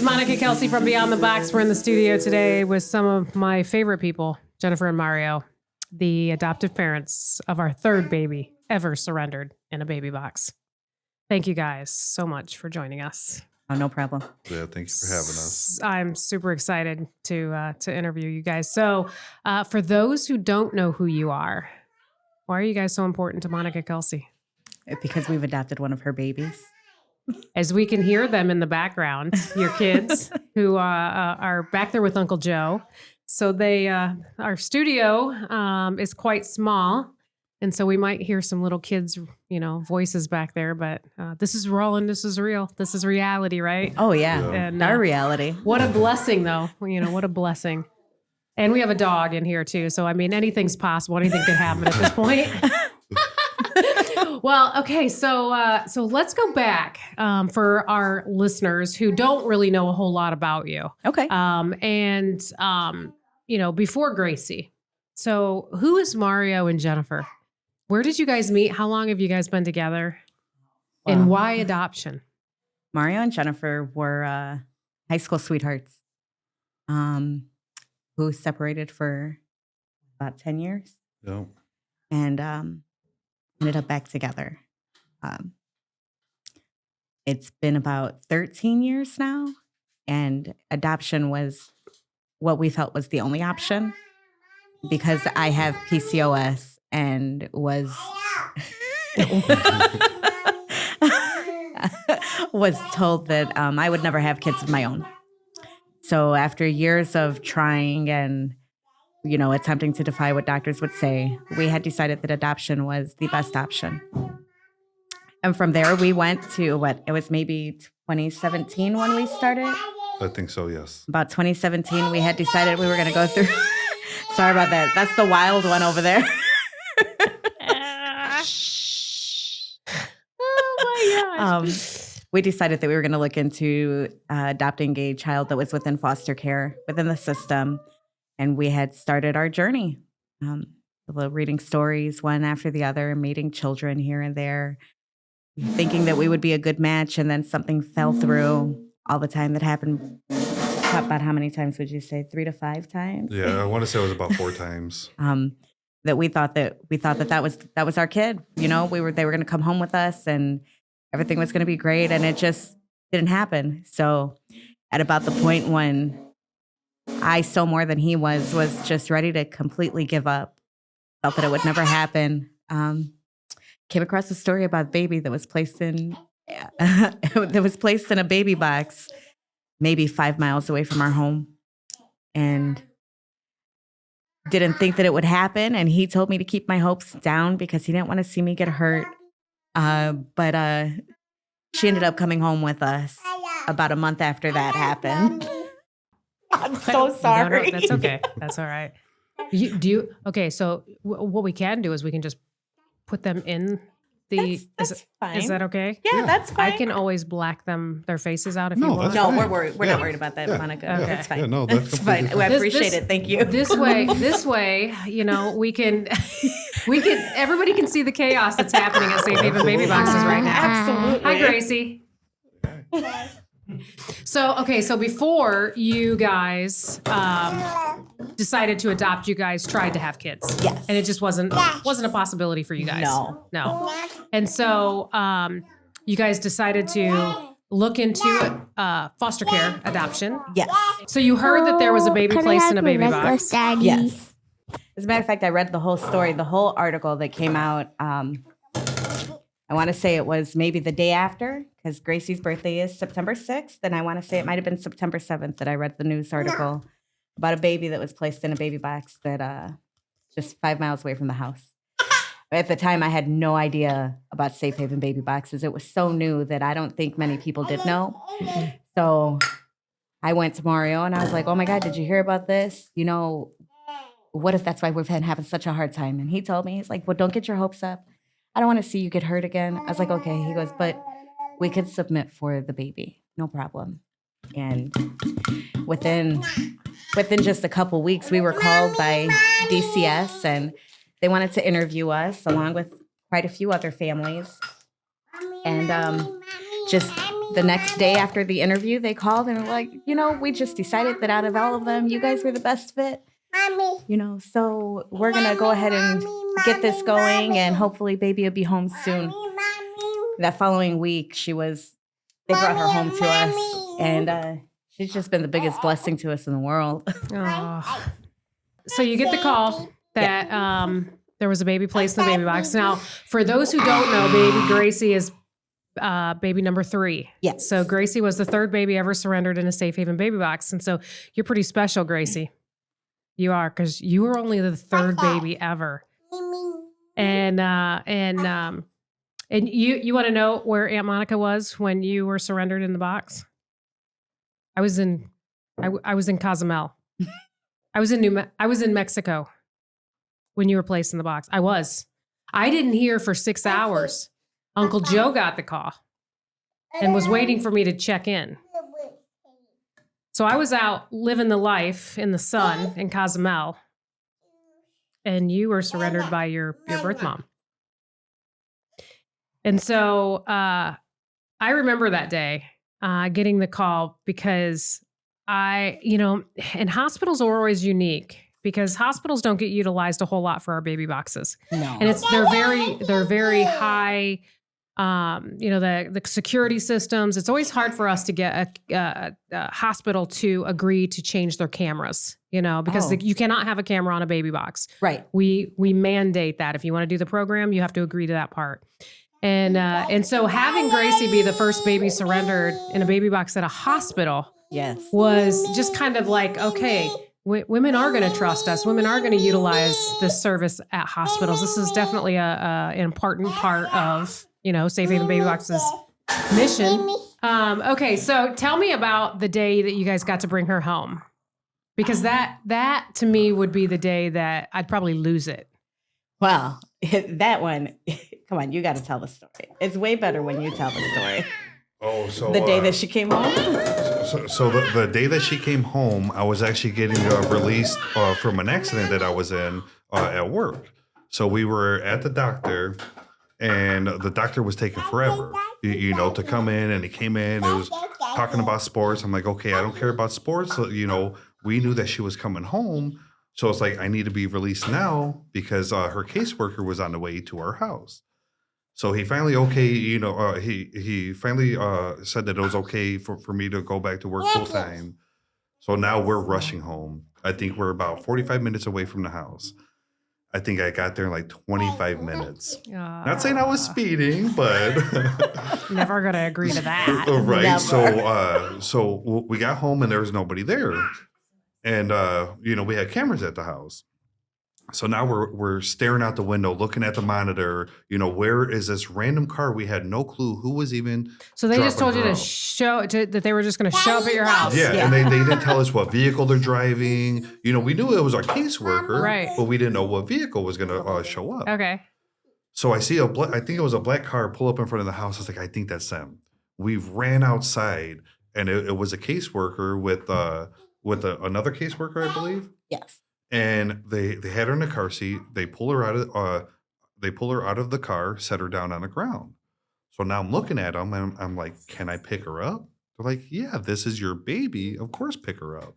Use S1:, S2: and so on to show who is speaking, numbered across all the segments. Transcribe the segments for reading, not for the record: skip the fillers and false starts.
S1: Monica Kelsey from Beyond the Box. We're in the studio today with some of my favorite people, Jennifer and Mario, the adoptive parents of our third baby ever surrendered in a baby box. Thank you guys so much for joining us.
S2: Oh, no problem.
S3: Yeah, thank you for having us.
S1: I'm super excited to interview you guys. So for those who don't know who you are, why are you guys so important to Monica Kelsey?
S2: Because we've adopted one of her babies.
S1: As we can hear them in the background, your kids who are back there with Uncle Joe. So our studio is quite small. And so we might hear some little kids, voices back there, but this is rolling. This is real. This is reality, right?
S2: Oh, yeah.
S1: And
S2: our reality.
S1: What a blessing, though. What a blessing. And we have a dog in here, too. So, I mean, anything's possible. Anything could happen at this point. Well, okay. So let's go back for our listeners who don't really know a whole lot about you.
S2: Okay.
S1: Before Gracie. So who is Mario and Jennifer? Where did you guys meet? How long have you guys been together? Wow. And why adoption?
S2: Mario and Jennifer were high school sweethearts who separated for about 10 years.
S3: Yeah.
S2: And ended up back together. It's been about 13 years now, and adoption was what we felt was the only option because I have PCOS and was told that I would never have kids of my own. So after years of trying and attempting to defy what doctors would say, we had decided that adoption was the best option. And from there, we went to it was maybe 2017 when we started.
S3: I think so, yes.
S2: About 2017, we had decided we were going to go through. Sorry about that. That's the wild one over there.
S1: Oh, my gosh.
S2: We decided that we were going to look into adopting a child that was within foster care within the system. And we had started our journey, reading stories one after the other, meeting children here and there, thinking that we would be a good match. And then something fell through all the time that happened. About how many times would you say? 3 to 5 times?
S3: Yeah, I want to say it was about 4 times.
S2: That we thought that was our kid. They were going to come home with us and everything was going to be great. And it just didn't happen. So at about the point when I, so more than he was just ready to completely give up. Felt that it would never happen. Came across a story about a baby that was placed in a baby box, maybe 5 miles away from our home, and didn't think that it would happen. And he told me to keep my hopes down because he didn't want to see me get hurt. But she ended up coming home with us about a month after that happened. I'm so sorry.
S1: No, that's okay. That's all right. Okay, so what we can do is we can just put them in the...
S2: That's fine.
S1: Is that okay?
S2: Yeah, that's fine.
S1: I can always black their faces out if you want.
S2: No, we're worried. We're not worried about that, Monica.
S1: Okay.
S2: That's fine.
S3: Yeah, no, that's
S2: fine. I appreciate it. Thank you.
S1: This way, we can everybody can see the chaos that's happening at Safe Haven Baby Boxes right now.
S2: Absolutely.
S1: Hi, Gracie. So before you guys decided to adopt, you guys tried to have kids.
S2: Yes.
S1: And it just wasn't a possibility for you guys. No. And so you guys decided to look into foster care adoption.
S2: Yes.
S1: So you heard that there was a baby placed in a baby box.
S2: Yes. As a matter of fact, I read the whole story, the whole article that came out. I want to say it was maybe the day after, because Gracie's birthday is September 6th. And I want to say it might have been September 7th that I read the news article about a baby that was placed in a baby box that just 5 miles away from the house. At the time, I had no idea about Safe Haven baby boxes. It was so new that I don't think many people did know. So I went to Mario and I was like, oh my God, did you hear about this? What if that's why we've been having such a hard time? And he told me, he's like, well, don't get your hopes up. I don't want to see you get hurt again. I was like, okay. He goes, but we could submit for the baby. No problem. And within just a couple weeks, we were called by DCS and they wanted to interview us along with quite a few other families. And just the next day after the interview, they called and were like, we just decided that out of all of them, you guys were the best fit. So we're going to go ahead and get this going, and hopefully baby will be home soon. That following week, they brought her home to us, and she's just been the biggest blessing to us in the world.
S1: Oh. So you get the call that there was a baby placed in the baby box. Now, for those who don't know, baby Gracie is baby number 3.
S2: Yes.
S1: So Gracie was the 3rd baby ever surrendered in a safe haven baby box. And so you're pretty special, Gracie. You are, because you were only the 3rd baby ever. And you want to know where Aunt Monica was when you were surrendered in the box? I was in Cozumel. I was in Mexico when you were placed in the box. I didn't hear for 6 hours. Uncle Joe got the call and was waiting for me to check in. So I was out living the life in the sun in Cozumel, and you were surrendered by your birth mom. And so I remember that day getting the call, because and hospitals are always unique, because hospitals don't get utilized a whole lot for our baby boxes.
S2: No.
S1: And they're very high. The security systems. It's always hard for us to get a hospital to agree to change their cameras, because you cannot have a camera on a baby box.
S2: Right.
S1: We mandate that if you want to do the program, you have to agree to that part. And so having Gracie be the first baby surrendered in a baby box at a hospital,
S2: yes,
S1: was just kind of like, okay, women are going to trust us. Women are going to utilize this service at hospitals. This is definitely an important part of Safe Haven Baby Box's mission. Okay, so tell me about the day that you guys got to bring her home, because that to me would be the day that I'd probably lose it.
S2: Well, that one, come on, you got to tell the story. It's way better when you tell the story.
S3: Oh, so
S2: the day that she came home?
S3: So the day that she came home, I was actually getting released from an accident that I was in at work. So we were at the doctor, and the doctor was taking forever, to come in. And he came in and was talking about sports. I'm like, okay, I don't care about sports. So, we knew that she was coming home. So it's like, I need to be released now, because her caseworker was on the way to our house. So he finally, he finally said that it was okay for me to go back to work full time. So now we're rushing home. I think we're about 45 minutes away from the house. I think I got there in like 25 minutes. Not saying I was speeding, but
S1: never gonna agree to that.
S3: Right.
S2: Never.
S3: So we got home and there was nobody there, and we had cameras at the house. So now we're staring out the window, looking at the monitor. Where is this random car? We had no clue who was even.
S1: So they just told you that they were just going to show up at your house.
S3: Yeah, and they didn't tell us what vehicle they're driving. We knew it was our caseworker,
S1: right?
S3: But we didn't know what vehicle was going to show up.
S1: Okay.
S3: So I see I think it was a black car pull up in front of the house. I was like, I think that's them. We ran outside, and it was a caseworker with another caseworker, I believe.
S2: Yes.
S3: And they had her in a car seat. They pull her out of the car, set her down on the ground. So now I'm looking at them, and I'm like, can I pick her up? They're like, yeah, this is your baby. Of course, pick her up.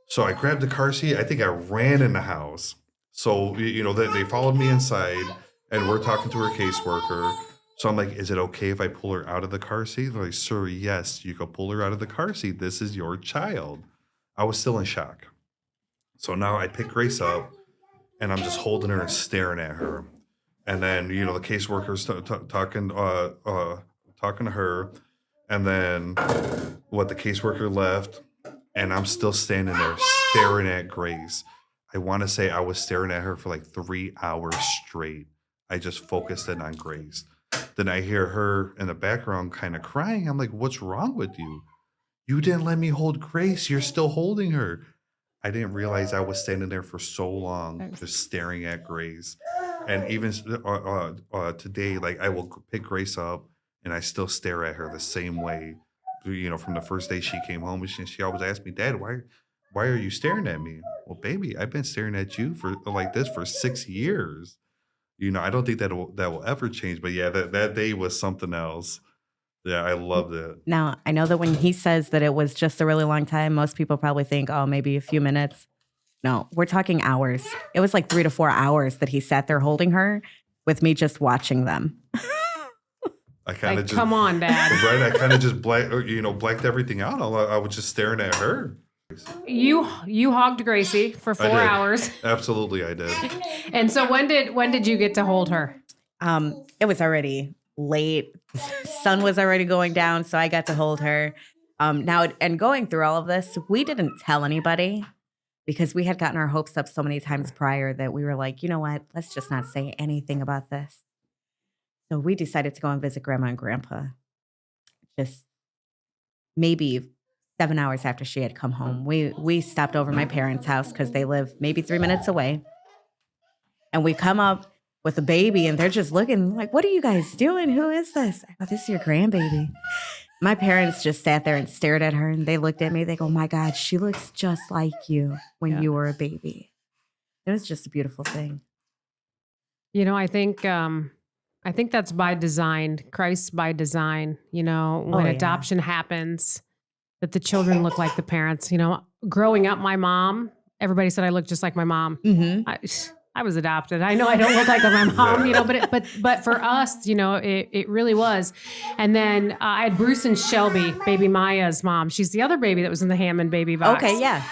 S3: So I grabbed the car seat. I think I ran in the house. So they followed me inside, and we're talking to her caseworker. So I'm like, is it okay if I pull her out of the car seat? They're like, sir, yes, you can pull her out of the car seat. This is your child. I was still in shock. So now I pick Grace up, and I'm just holding her and staring at her. And then, the caseworker's talking to her. And then the caseworker left, and I'm still standing there staring at Grace. I want to say I was staring at her for like 3 hours straight. I just focused in on Grace. Then I hear her in the background kind of crying. I'm like, what's wrong with you? You didn't let me hold Grace. You're still holding her. I didn't realize I was standing there for so long, just staring at Grace. And even today, like I will pick Grace up, and I still stare at her the same way. From the first day she came home, she always asked me, Dad, why are you staring at me? Well, baby, I've been staring at you for like this for 6 years. I don't think that will ever change. But yeah, that day was something else. Yeah, I loved it.
S2: Now, I know that when he says that it was just a really long time, most people probably think, oh, maybe a few minutes. No, we're talking hours. It was like 3 to 4 hours that he sat there holding her with me just watching them.
S3: I kind of
S1: Like,
S3: just
S1: come on, Dad.
S3: right. I kind of just blanked everything out. I was just staring at her.
S1: You hogged Gracie for 4
S3: did.
S1: hours.
S3: Absolutely, I did.
S1: And so when did you get to hold her?
S2: It was already late. Sun was already going down, so I got to hold her. Now, and going through all of this, we didn't tell anybody because we had gotten our hopes up so many times prior that we were like, you know what? Let's just not say anything about this. So we decided to go and visit Grandma and Grandpa. Just maybe 7 hours after she had come home. We stopped over my parents' house because they live maybe 3 minutes away. And we come up with a baby and they're just looking like, what are you guys doing? Who is this? I go, this is your grandbaby. My parents just sat there and stared at her and they looked at me. They go, my God, she looks just like you when you were a baby. It was just a beautiful thing.
S1: You know, I think that's by design. Christ's by design. You know, when adoption happens, that the children look like the parents. You know, growing up, my mom, everybody said I looked just like my mom.
S2: Mm-hmm.
S1: I was adopted. I know I don't look like my mom, you know, but for us, you know, it really was. And then I had Bruce and Shelby, baby Maya's mom. She's the other baby that was in the Hammond baby box.
S2: Okay, yeah.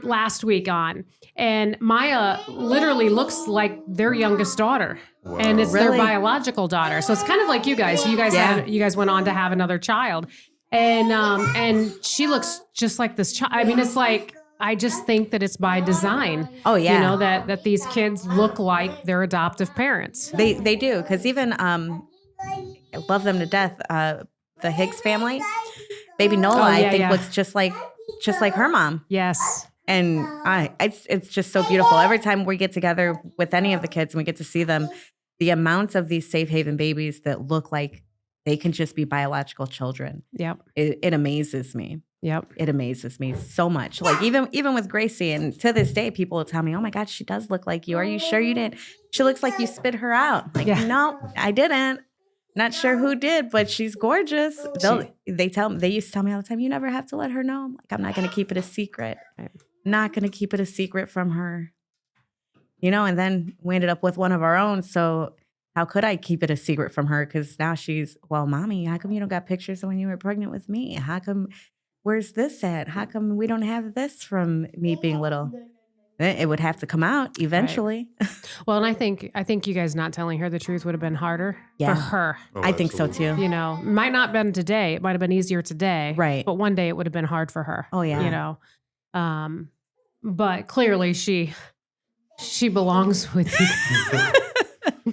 S1: Last week on. And Maya literally looks like their youngest daughter.
S3: Wow.
S1: And it's
S2: Really?
S1: their biological daughter. So it's kind of like you guys. You guys went on to have another child. And she looks just like this child. I mean, it's like, I just think that it's by design.
S2: Oh, yeah.
S1: You know, that these kids look like their adoptive parents.
S2: They do. Because even, I love them to death, the Higgs family. Baby Nola, I think, looks just like her mom.
S1: Yes.
S2: And it's just so beautiful. Every time we get together with any of the kids and we get to see them, the amount of these safe haven babies that look like they can just be biological children.
S1: Yep.
S2: It amazes me.
S1: Yep.
S2: It amazes me so much. Like even with Gracie, and to this day, people will tell me, "Oh my God, she does look like you. Are you sure you didn't? She looks like you spit her out." Like, no, I didn't. Not sure who did, but she's gorgeous. They used to tell me all the time, "You never have to let her know." I'm like, I'm not going to keep it a secret. Not going to keep it a secret from her. You know, and then we ended up with one of our own. So how could I keep it a secret from her? Because now she's, well, Mommy, how come you don't got pictures of when you were pregnant with me? How come, where's this at? How come we don't have this from me being little? It would have to come out eventually. Right.
S1: Well, and I think you guys not telling her the truth would have been harder for her.
S3: Oh,
S2: I think so too.
S1: You know, might not have been today. It might have been easier today.
S2: Right.
S1: But one day it would have been hard for her.
S2: Oh, yeah.
S1: You know, but clearly she belongs with you.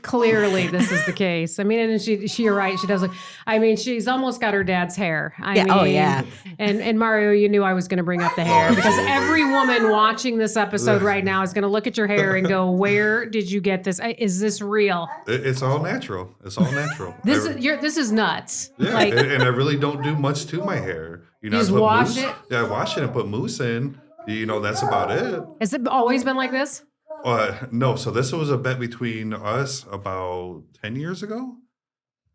S1: Clearly, this is the case. I mean, and you're right. She does look. I mean, she's almost got her dad's hair. I mean,
S2: oh yeah.
S1: And Mario, you knew I was going to bring up the hair because every woman watching this episode right now is going to look at your hair and go, "Where did you get this? Is this real?"
S3: It's all natural. It's all natural.
S1: This is nuts.
S3: Yeah,
S1: Like,
S3: and I really don't do much to my hair. You know,
S1: you just
S3: I put
S1: wash
S3: mousse.
S1: it?
S3: Yeah, I wash it and put mousse in. You know, that's about it.
S1: has it always been like this?
S3: No, so this was a bet between us about 10 years ago.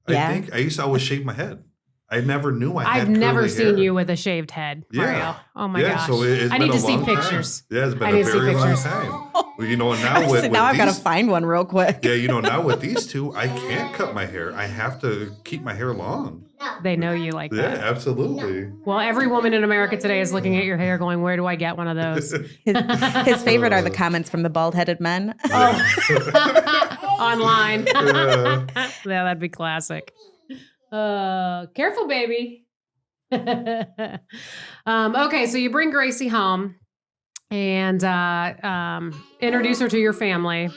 S2: Yeah.
S3: I think I used to always shave my head. I never knew I had
S1: I've never
S3: curly
S1: seen
S3: hair.
S1: you with a shaved head, Mario.
S3: Yeah.
S1: Oh my
S3: Yeah,
S1: gosh.
S3: so it's
S1: I
S3: been
S1: need
S3: a
S1: to see
S3: long time.
S1: pictures.
S3: Yeah, it's been
S1: I
S3: a
S1: need to see
S3: very long
S1: pictures.
S3: time. Well, you know, now with
S2: now I've got to
S3: these,
S2: find one real quick.
S3: yeah, you know, now with these two, I can't cut my hair. I have to keep my hair long.
S1: They know you like
S3: Yeah,
S1: that.
S3: absolutely.
S1: Well, every woman in America today is looking at your hair going, where do I get one of those?
S2: His favorite are the comments from the bald-headed men.
S1: Online.
S3: Yeah.
S1: Yeah, that'd be classic. Careful, baby. Okay, so you bring Gracie home and introduce her to your family.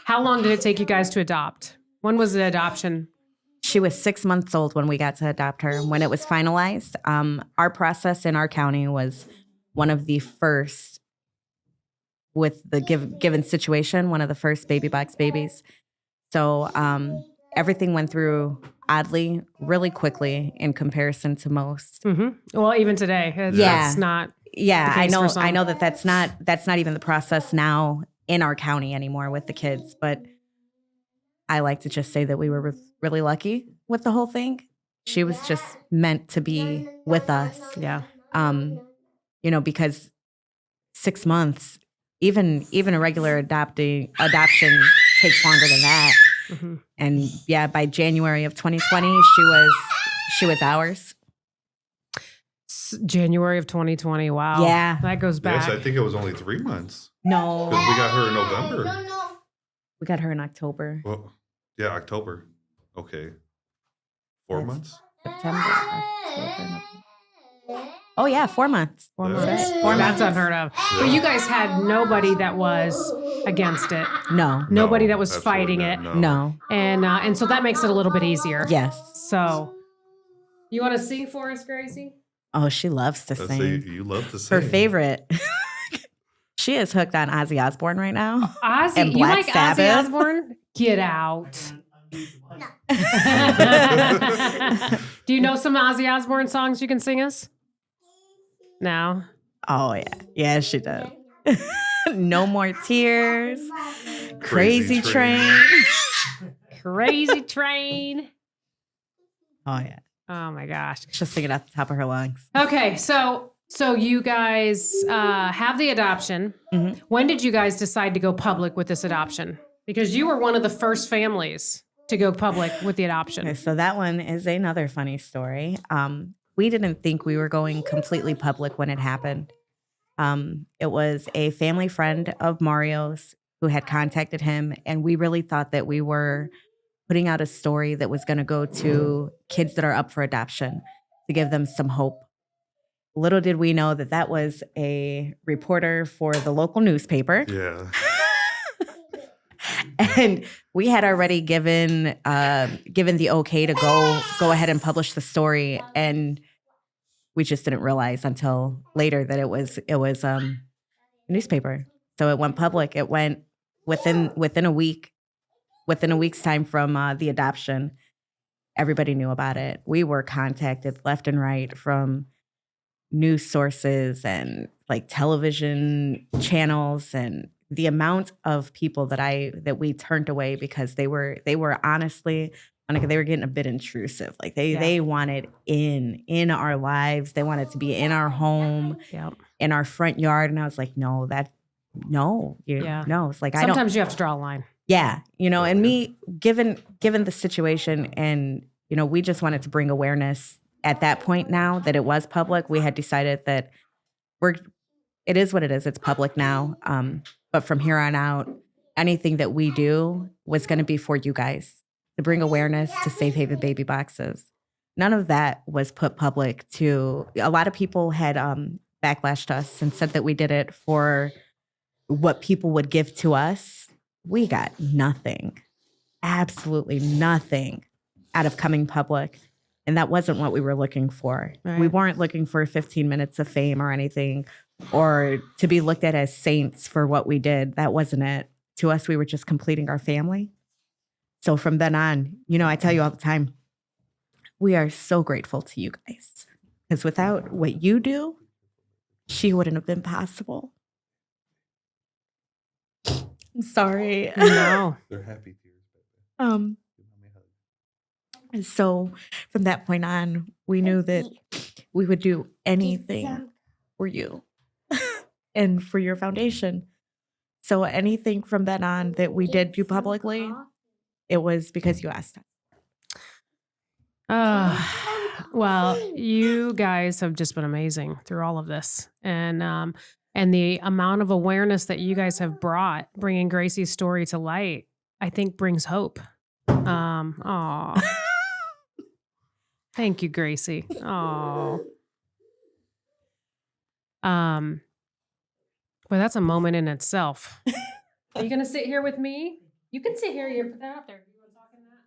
S1: How long did it take you guys to adopt? When was the adoption?
S2: She was 6 months old when we got to adopt her. When it was finalized, our process in our county was one of the first with the given situation, one of the first baby box babies. So everything went through oddly, really quickly in comparison to most.
S1: Mm-hmm. Well, even today,
S2: Yeah.
S1: that's not.
S2: Yeah,
S1: the
S2: I
S1: case for
S2: know.
S1: some.
S2: I know that's not even the process now in our county anymore with the kids. But I like to just say that we were really lucky with the whole thing. She was just meant to be with us.
S1: Yeah.
S2: Because 6 months, even a regular adoption takes longer than that.
S1: Mm-hmm.
S2: And yeah, by January of 2020, she was ours.
S1: January of 2020. Wow.
S2: Yeah.
S1: That goes back.
S3: Yes, I think it was only 3 months.
S2: No,
S3: Because we got her in November.
S2: we got her in October,
S3: Well, yeah, October. Okay. 4
S2: That's-
S3: months?
S2: September, October. Oh yeah, 4 months.
S1: 4
S3: Yeah.
S1: months.
S2: 4
S1: That's
S2: months.
S1: unheard of.
S3: Yeah.
S1: But you guys had nobody that was against it.
S2: No,
S1: Nobody
S3: No,
S1: that was
S3: absolutely
S1: fighting
S3: not,
S1: it.
S2: no.
S1: And so that makes it a little bit easier.
S2: Yes.
S1: So, you want to sing for us, Gracie?
S2: Oh, she loves to
S3: Let's
S2: sing.
S3: say you love to sing.
S2: Her favorite. She is hooked on Ozzy Osbourne right now.
S1: Ozzy,
S2: And
S1: you
S2: Black
S1: like Ozzy
S2: Sabbath?
S1: Osbourne? Get out. Do you know some Ozzy Osbourne songs you can sing us? No.
S2: Oh yeah, yeah, she does. No More Tears, Crazy Train.
S1: Crazy Train.
S2: Oh yeah,
S1: Oh my gosh.
S2: she'll sing it at the top of her lungs.
S1: Okay, so you guys have the adoption.
S2: Mhm.
S1: When did you guys decide to go public with this adoption? Because you were one of the first families to go public with the adoption.
S2: Okay, so that one is another funny story. We didn't think we were going completely public when it happened. It was a family friend of Mario's who had contacted him, and we really thought that we were putting out a story that was going to go to kids that are up for adoption to give them some hope. Little did we know that that was a reporter for the local newspaper.
S3: Yeah.
S2: And we had already given the okay to go ahead and publish the story, and we just didn't realize until later that it was a newspaper. So it went public. It went within a week, within a week's time from the adoption. Everybody knew about it. We were contacted left and right from news sources and like television channels, and the amount of people that we turned away because they were honestly, Monica, they were getting a bit intrusive. Like they wanted in our lives. They wanted to be in our home, in our front yard. And I was like, no. It's like,
S1: Sometimes you have to draw a line.
S2: yeah. And me, given the situation, and, we just wanted to bring awareness at that point. Now that it was public, we had decided that it is what it is. It's public now. But from here on out, anything that we do was going to be for you guys, to bring awareness to Safe Haven baby boxes. None of that was put public to, a lot of people had backlashed us and said that we did it for what people would give to us. We got nothing, absolutely nothing out of coming public. And that wasn't what we were looking for.
S1: Right.
S2: We weren't looking for 15 minutes of fame or anything, or to be looked at as saints for what we did. That wasn't it. To us, we were just completing our family. So from then on, I tell you all the time, we are so grateful to you guys. Because without what you do, she wouldn't have been possible. I'm sorry.
S1: No.
S3: They're happy tears.
S2: So from that point on, we knew that we would do anything for you and for your foundation. So anything from then on that we did do publicly, it was because you asked us.
S1: Well, you guys have just been amazing through all of this. And the amount of awareness that you guys have brought, bringing Gracie's story to light, I think brings hope. Aw. Thank you, Gracie. Oh. Well, that's a moment in itself. Are you gonna sit here with me? You can sit here. Put that out there. You want to talk in that?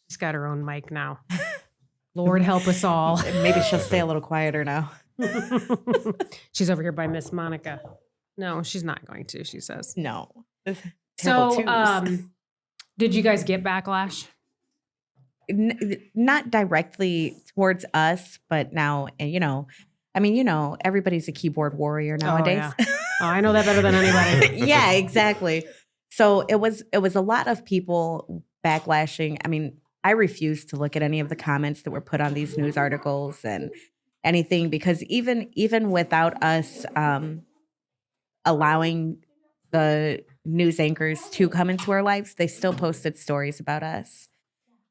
S1: She's got her own mic now. Lord help us all.
S2: Maybe she'll stay a little quieter now.
S1: She's over here by Miss Monica. No, she's not going to, she says.
S2: No.
S1: So, did you guys get backlash?
S2: Not directly towards us, but now, everybody's a keyboard warrior nowadays.
S1: Oh, I know that better than anybody.
S2: Yeah, exactly. So it was a lot of people backlashing. I mean, I refused to look at any of the comments that were put on these news articles and anything, because even without us allowing the news anchors to come into our lives, they still posted stories about us.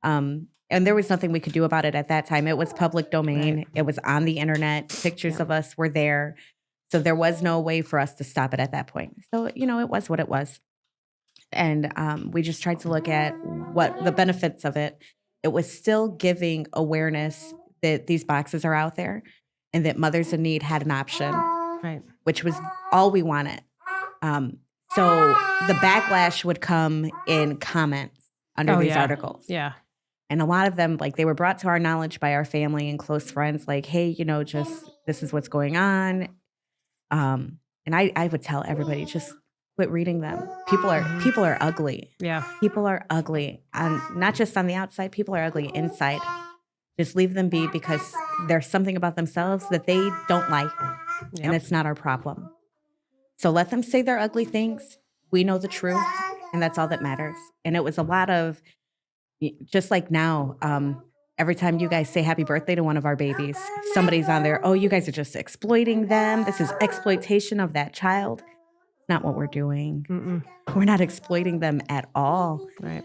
S2: And there was nothing we could do about it at that time. It was public domain.
S1: Right.
S2: It was on the internet. Pictures of us were there. So there was no way for us to stop it at that point. So, it was what it was. And we just tried to look at what the benefits of it. It was still giving awareness that these boxes are out there and that mothers in need had an option,
S1: Right.
S2: which was all we wanted. So the backlash would come in comments under these articles.
S1: Yeah.
S2: And a lot of them, like, they were brought to our knowledge by our family and close friends, like, hey, just this is what's going on. And I would tell everybody, just quit reading them. People are ugly.
S1: Yeah.
S2: People are ugly. And not just on the outside, people are ugly inside. Just leave them be, because there's something about themselves that they don't like.
S1: Yep.
S2: And it's not our problem. So let them say their ugly things. We know the truth, and that's all that matters. And it was a lot of, just like now, every time you guys say happy birthday to one of our babies, somebody's on there, oh, you guys are just exploiting them. This is exploitation of that child. Not what we're doing.
S1: Mm-mm.
S2: We're not exploiting them at all.
S1: Right.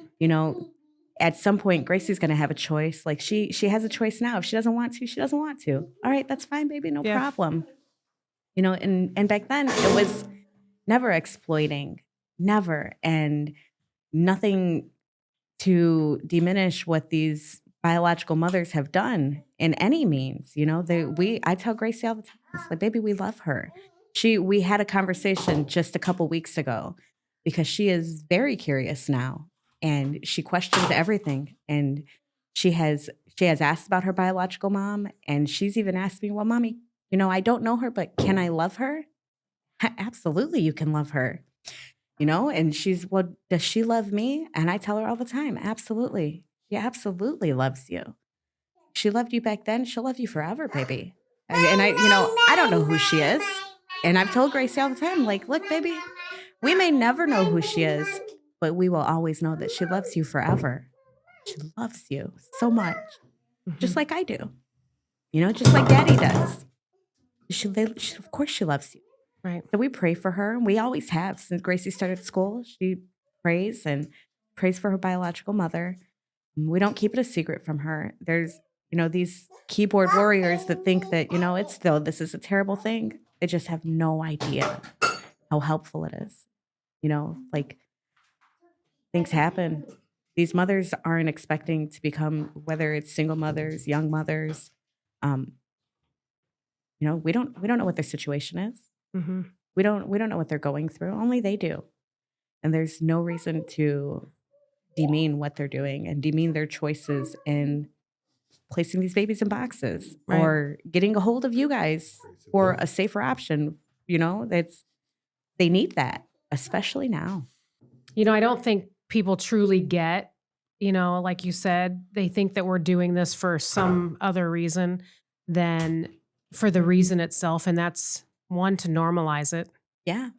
S2: At some point, Gracie's going to have a choice. Like, she has a choice now. If she doesn't want to, she doesn't want to. All right, that's fine, baby. No problem. And back then it was never exploiting, never. And nothing to diminish what these biological mothers have done in any means. I tell Gracie all the time, it's like, baby, we love her. We had a conversation just a couple weeks ago, because she is very curious now, and she questions everything. And she has asked about her biological mom, and she's even asked me, well, mommy, I don't know her, but can I love her? Absolutely, you can love her. And she's, well, does she love me? And I tell her all the time, absolutely. She absolutely loves you. She loved you back then. She'll love you forever, baby. And I don't know who she is. And I've told Gracie all the time, like, look, baby, we may never know who she is, but we will always know that she loves you forever. She loves you so much, just like I do. Just like Daddy does. Of course she loves you.
S1: Right.
S2: So we pray for her, and we always have since Gracie started school. She prays for her biological mother. We don't keep it a secret from her. There's, these keyboard warriors that think that, this is a terrible thing. They just have no idea how helpful it is. Like, things happen. These mothers aren't expecting to become, whether it's single mothers, young mothers. We don't know what their situation is.
S1: Mm-hmm.
S2: We don't know what they're going through. Only they do. And there's no reason to demean what they're doing and demean their choices in placing these babies in boxes,
S1: Right.
S2: or getting a hold of you guys for a safer option. They need that, especially now.
S1: I don't think people truly get, like you said, they think that we're doing this for some other reason than for the reason itself. And that's, one, to normalize it.
S2: Yeah.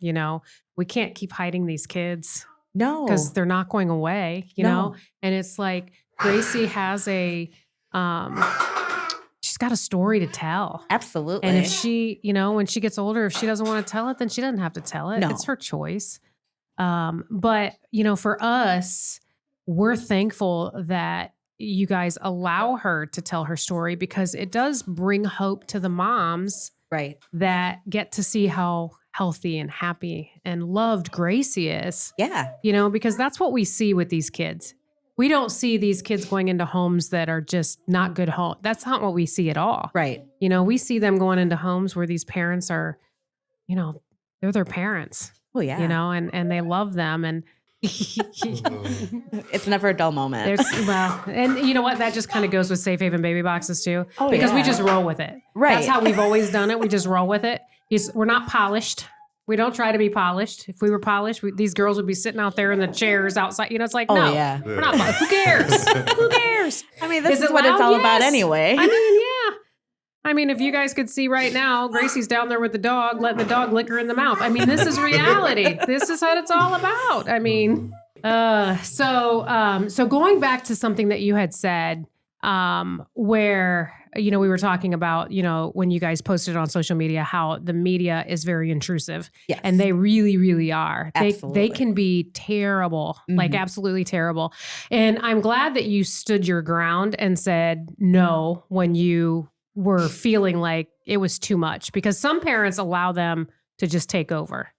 S1: We can't keep hiding these kids.
S2: No.
S1: Because they're not going away,
S2: No.
S1: And it's like Gracie has she's got a story to tell.
S2: Absolutely.
S1: And if she, when she gets older, if she doesn't want to tell it, then she doesn't have to tell it.
S2: No.
S1: It's her choice. But, for us, we're thankful that you guys allow her to tell her story, because it does bring hope to the moms
S2: Right.
S1: that get to see how healthy and happy and loved Gracie is.
S2: Yeah.
S1: Because that's what we see with these kids. We don't see these kids going into homes that are just not good homes. That's not what we see at all.
S2: Right.
S1: We see them going into homes where these parents are, they're their parents.
S2: Oh, yeah.
S1: And they love them. And
S2: It's never a dull moment.
S1: and you know what? That just kind of goes with Safe Haven baby boxes too.
S2: Oh,
S1: because we
S2: yeah.
S1: just roll with it.
S2: Right.
S1: That's how we've always done it. We just roll with it. We're not polished. We don't try to be polished. If we were polished, these girls would be sitting out there in the chairs outside. It's like, no,
S2: yeah.
S1: we're not. Who cares? Who cares?
S2: I mean, this
S1: Is
S2: is
S1: it
S2: what it's
S1: loud?
S2: all about
S1: Yes.
S2: anyway.
S1: I I mean, if you guys could see right now, Gracie's down there with the dog, letting the dog lick her in the mouth. I mean, this is reality. This is what it's all about. I mean, so going back to something that you had said, where, we were talking about, when you guys posted on social media, how the media is very intrusive.
S2: Yes.
S1: And they really, really are.
S2: Absolutely.
S1: They can be terrible, like absolutely terrible. And I'm glad that you stood your ground and said no when you were feeling like it was too much, because some parents allow them to just take over.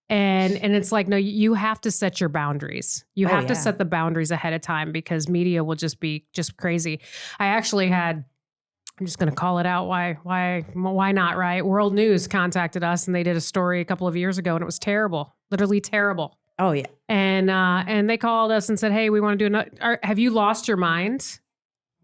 S1: And it's like, no, you have to set your boundaries. You have to set the boundaries ahead of time, because media will just be just crazy. I actually had, I'm just going to call it out. Why not? Right. World News contacted us and they did a story a couple of years ago and it was terrible, literally terrible.
S2: Oh yeah.
S1: And they called us and said, hey, we want to do another. Have you lost your mind?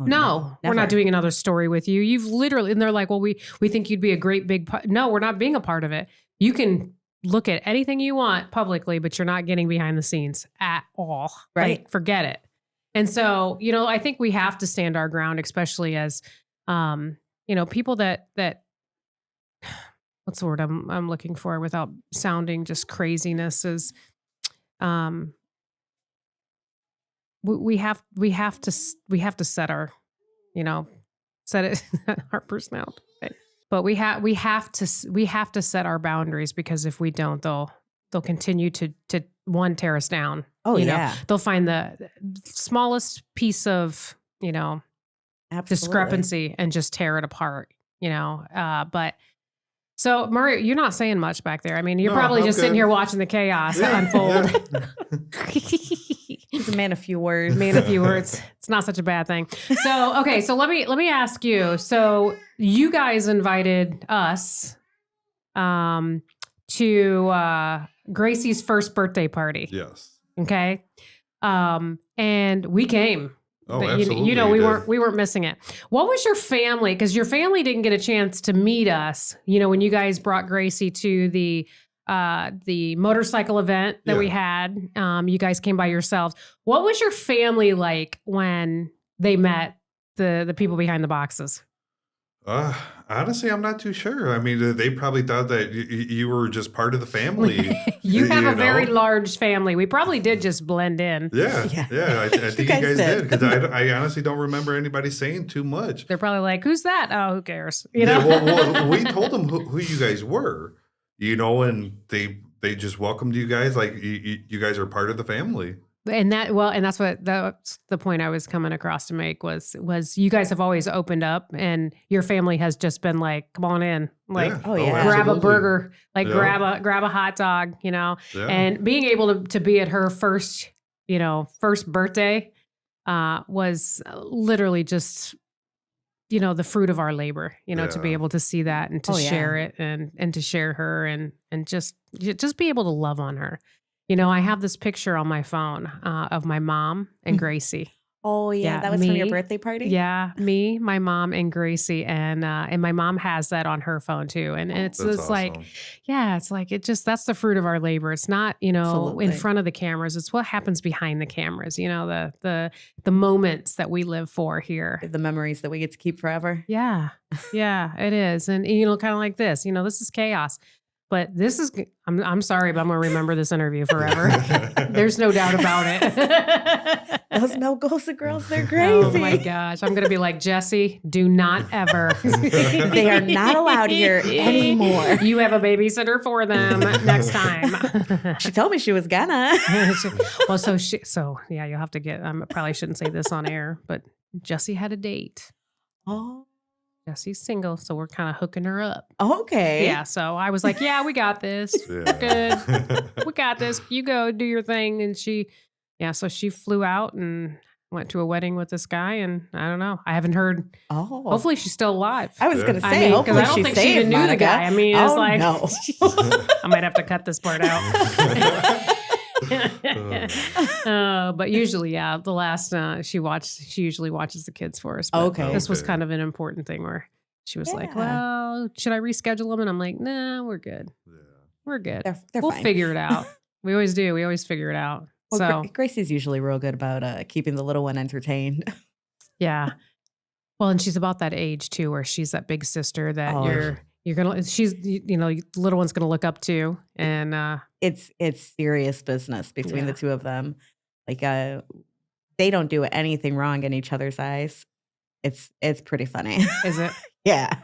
S2: Oh,
S1: No, we're not doing another story with you. You've literally, and they're like, well, we think you'd be a great big part. No, we're not being a part of it. You can look at anything you want publicly, but you're not getting behind the scenes at all.
S2: Right.
S1: Like, forget it. And so, I think we have to stand our ground, especially as, people that what's the word I'm looking for without sounding just craziness is, we have to set our, set it Harper's now. But we have to set our boundaries, because if we don't, they'll continue to tear us down.
S2: Oh yeah.
S1: They'll find the smallest piece of,
S2: Absolutely.
S1: discrepancy and just tear it apart, but so Murray, you're not saying much back there. I mean, you're probably just sitting here watching the chaos unfold.
S2: He's a man of few words.
S1: It's not such a bad thing. So, okay. So let me ask you. So you guys invited us, to, Gracie's first birthday party.
S3: Yes.
S1: Okay. And we came.
S3: Oh, absolutely.
S1: We weren't missing it. What was your family? Because your family didn't get a chance to meet us. When you guys brought Gracie to the motorcycle event that we had, you guys came by yourselves. What was your family like when they met the people behind the boxes?
S3: Honestly, I'm not too sure. I mean, they probably thought that you were just part of the family.
S1: You have a very large family. We probably did just blend in.
S3: Yeah. I think you guys did, because I honestly don't remember anybody saying too much.
S1: They're probably like, "Who's that? Oh, who cares?"
S3: Well, we told them who you guys were, and they just welcomed you guys like you guys are part of the family.
S1: And that's the point I was coming across to make was you guys have always opened up, and your family has just been like, come on in, like, grab
S3: absolutely.
S1: a burger, like grab a hot dog, and being able to be at her first birthday, was literally just, the fruit of our labor, to be able to see that and to share it and to share her and just be able to love on her. I have this picture on my phone of my mom and Gracie.
S2: Oh yeah, that was from your birthday party.
S1: Yeah, me, my mom, and Gracie, and my mom has that on her phone too. And it's
S3: awesome.
S1: like, it's like that's the fruit of our labor. It's not
S2: Absolutely.
S1: in front of the cameras. It's what happens behind the cameras. The moments that we live for here,
S2: the memories that we get to keep forever.
S1: Yeah, it is, and kind of like this. This is chaos. But this is, I'm sorry, but I'm going to remember this interview forever. There's no doubt about it.
S2: Those Melgosa girls, they're crazy.
S1: Oh my gosh. I'm going to be like, Jesse, do not ever.
S2: They are not allowed here anymore.
S1: You have a babysitter for them next time.
S2: She told me she was gonna.
S1: You'll have to get, I probably shouldn't say this on air, but Jesse had a date.
S2: Oh.
S1: She's single, so we're kind of hooking her up.
S2: Okay.
S1: Yeah, so I was like, yeah, we got this. We're good. We got this. You go do your thing. And so she flew out and went to a wedding with this guy. And I don't know. I haven't heard.
S2: Oh.
S1: Hopefully she's still alive.
S2: I was going to say,
S1: because I don't think she even knew the guy. I mean, it's like,
S2: no.
S1: I might have to cut this part out. But usually, the last she usually watches the kids for us. But
S2: okay.
S1: This was kind of an important thing where she was like, well, should I reschedule them? And I'm like, nah, we're good. Yeah. We're good. We'll
S2: fine.
S1: figure it out. We always do. We always figure it out.
S2: Well, Gracie's usually real good about keeping the little one entertained.
S1: Yeah. Well, and she's about that age too, where she's that big sister that
S2: Oh,
S1: you're gonna. She's the little one's gonna look up to, and
S2: it's serious business between the
S1: Yeah.
S2: two of them. Like they don't do anything wrong in each other's eyes. It's pretty funny.
S1: is it?
S2: Yeah.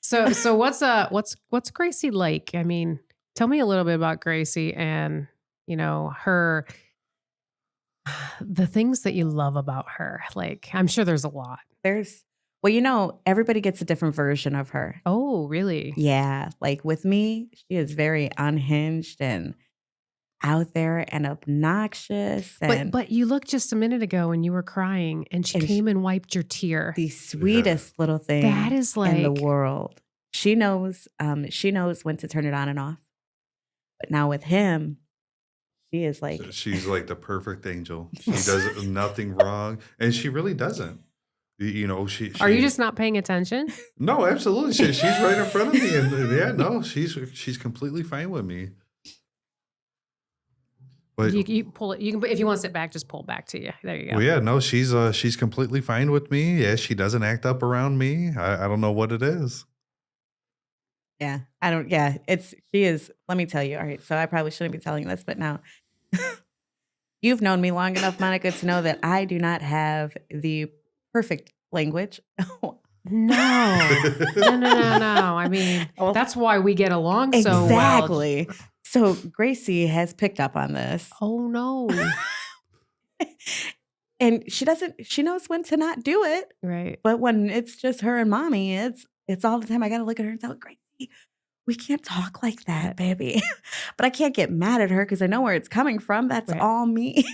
S1: So what's Gracie like? I mean, tell me a little bit about Gracie and her the things that you love about her. Like, I'm sure there's a lot.
S2: Everybody gets a different version of her.
S1: Oh, really?
S2: Yeah. Like with me, she is very unhinged and out there and obnoxious. And
S1: But you looked just a minute ago when you were crying and she
S2: And
S1: came and wiped your tear.
S2: the sweetest little thing
S1: That is
S2: in the
S1: like
S2: world. She knows when to turn it on and off. But now with him, she is like,
S3: She's like the perfect angel. She does nothing wrong, and she really doesn't. She.
S1: Are you just not paying attention?
S3: No, absolutely. She's right in front of me, and yeah, no, she's completely fine with me. But
S1: You pull it. You can if you want to sit back, just pull back to you. There you go.
S3: well, yeah, no, she's completely fine with me. Yeah, she doesn't act up around me. I don't know what it is.
S2: yeah, I don't, yeah, she is, let me tell you. All right. So I probably shouldn't be telling this, but now you've known me long enough, Monica, to know that I do not have the perfect language.
S1: No. I mean,
S2: Well,
S1: that's why we get along so well.
S2: exactly. So Gracie has picked up on this.
S1: Oh no.
S2: And she knows when to not do it.
S1: Right.
S2: But when it's just her and mommy, it's all the time. I got to look at her and tell Gracie, we can't talk like that, baby. But I can't get mad at her because I know where it's coming from. That's
S1: Right.
S2: all me.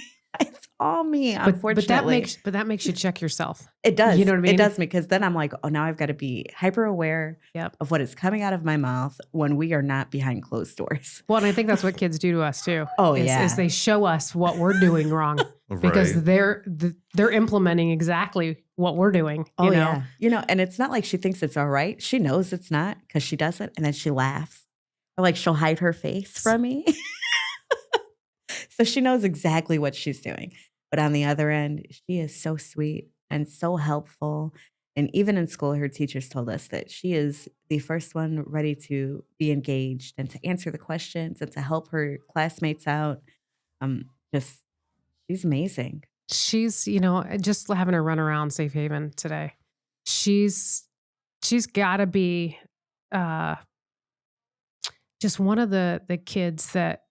S2: It's all me, unfortunately.
S1: But that makes you check yourself.
S2: It does.
S1: You know what I mean?
S2: It does me because then I'm like, oh, now I've got to be hyper aware
S1: Yep.
S2: of what is coming out of my mouth when we are not behind closed doors.
S1: Well, and I think that's what kids do to us too.
S2: Oh,
S1: is,
S2: yeah.
S1: is they show us what we're doing wrong because
S3: Right.
S1: they're implementing exactly what we're doing.
S2: Oh,
S1: You know?
S2: yeah. And it's not like she thinks it's all right. She knows it's not because she does it and then she laughs. Or like she'll hide her face from me. So she knows exactly what she's doing. But on the other end, she is so sweet and so helpful. And even in school, her teachers told us that she is the first one ready to be engaged and to answer the questions and to help her classmates out. Just she's amazing.
S1: She's just having her run around Safe Haven today. She's got to be just one of the kids that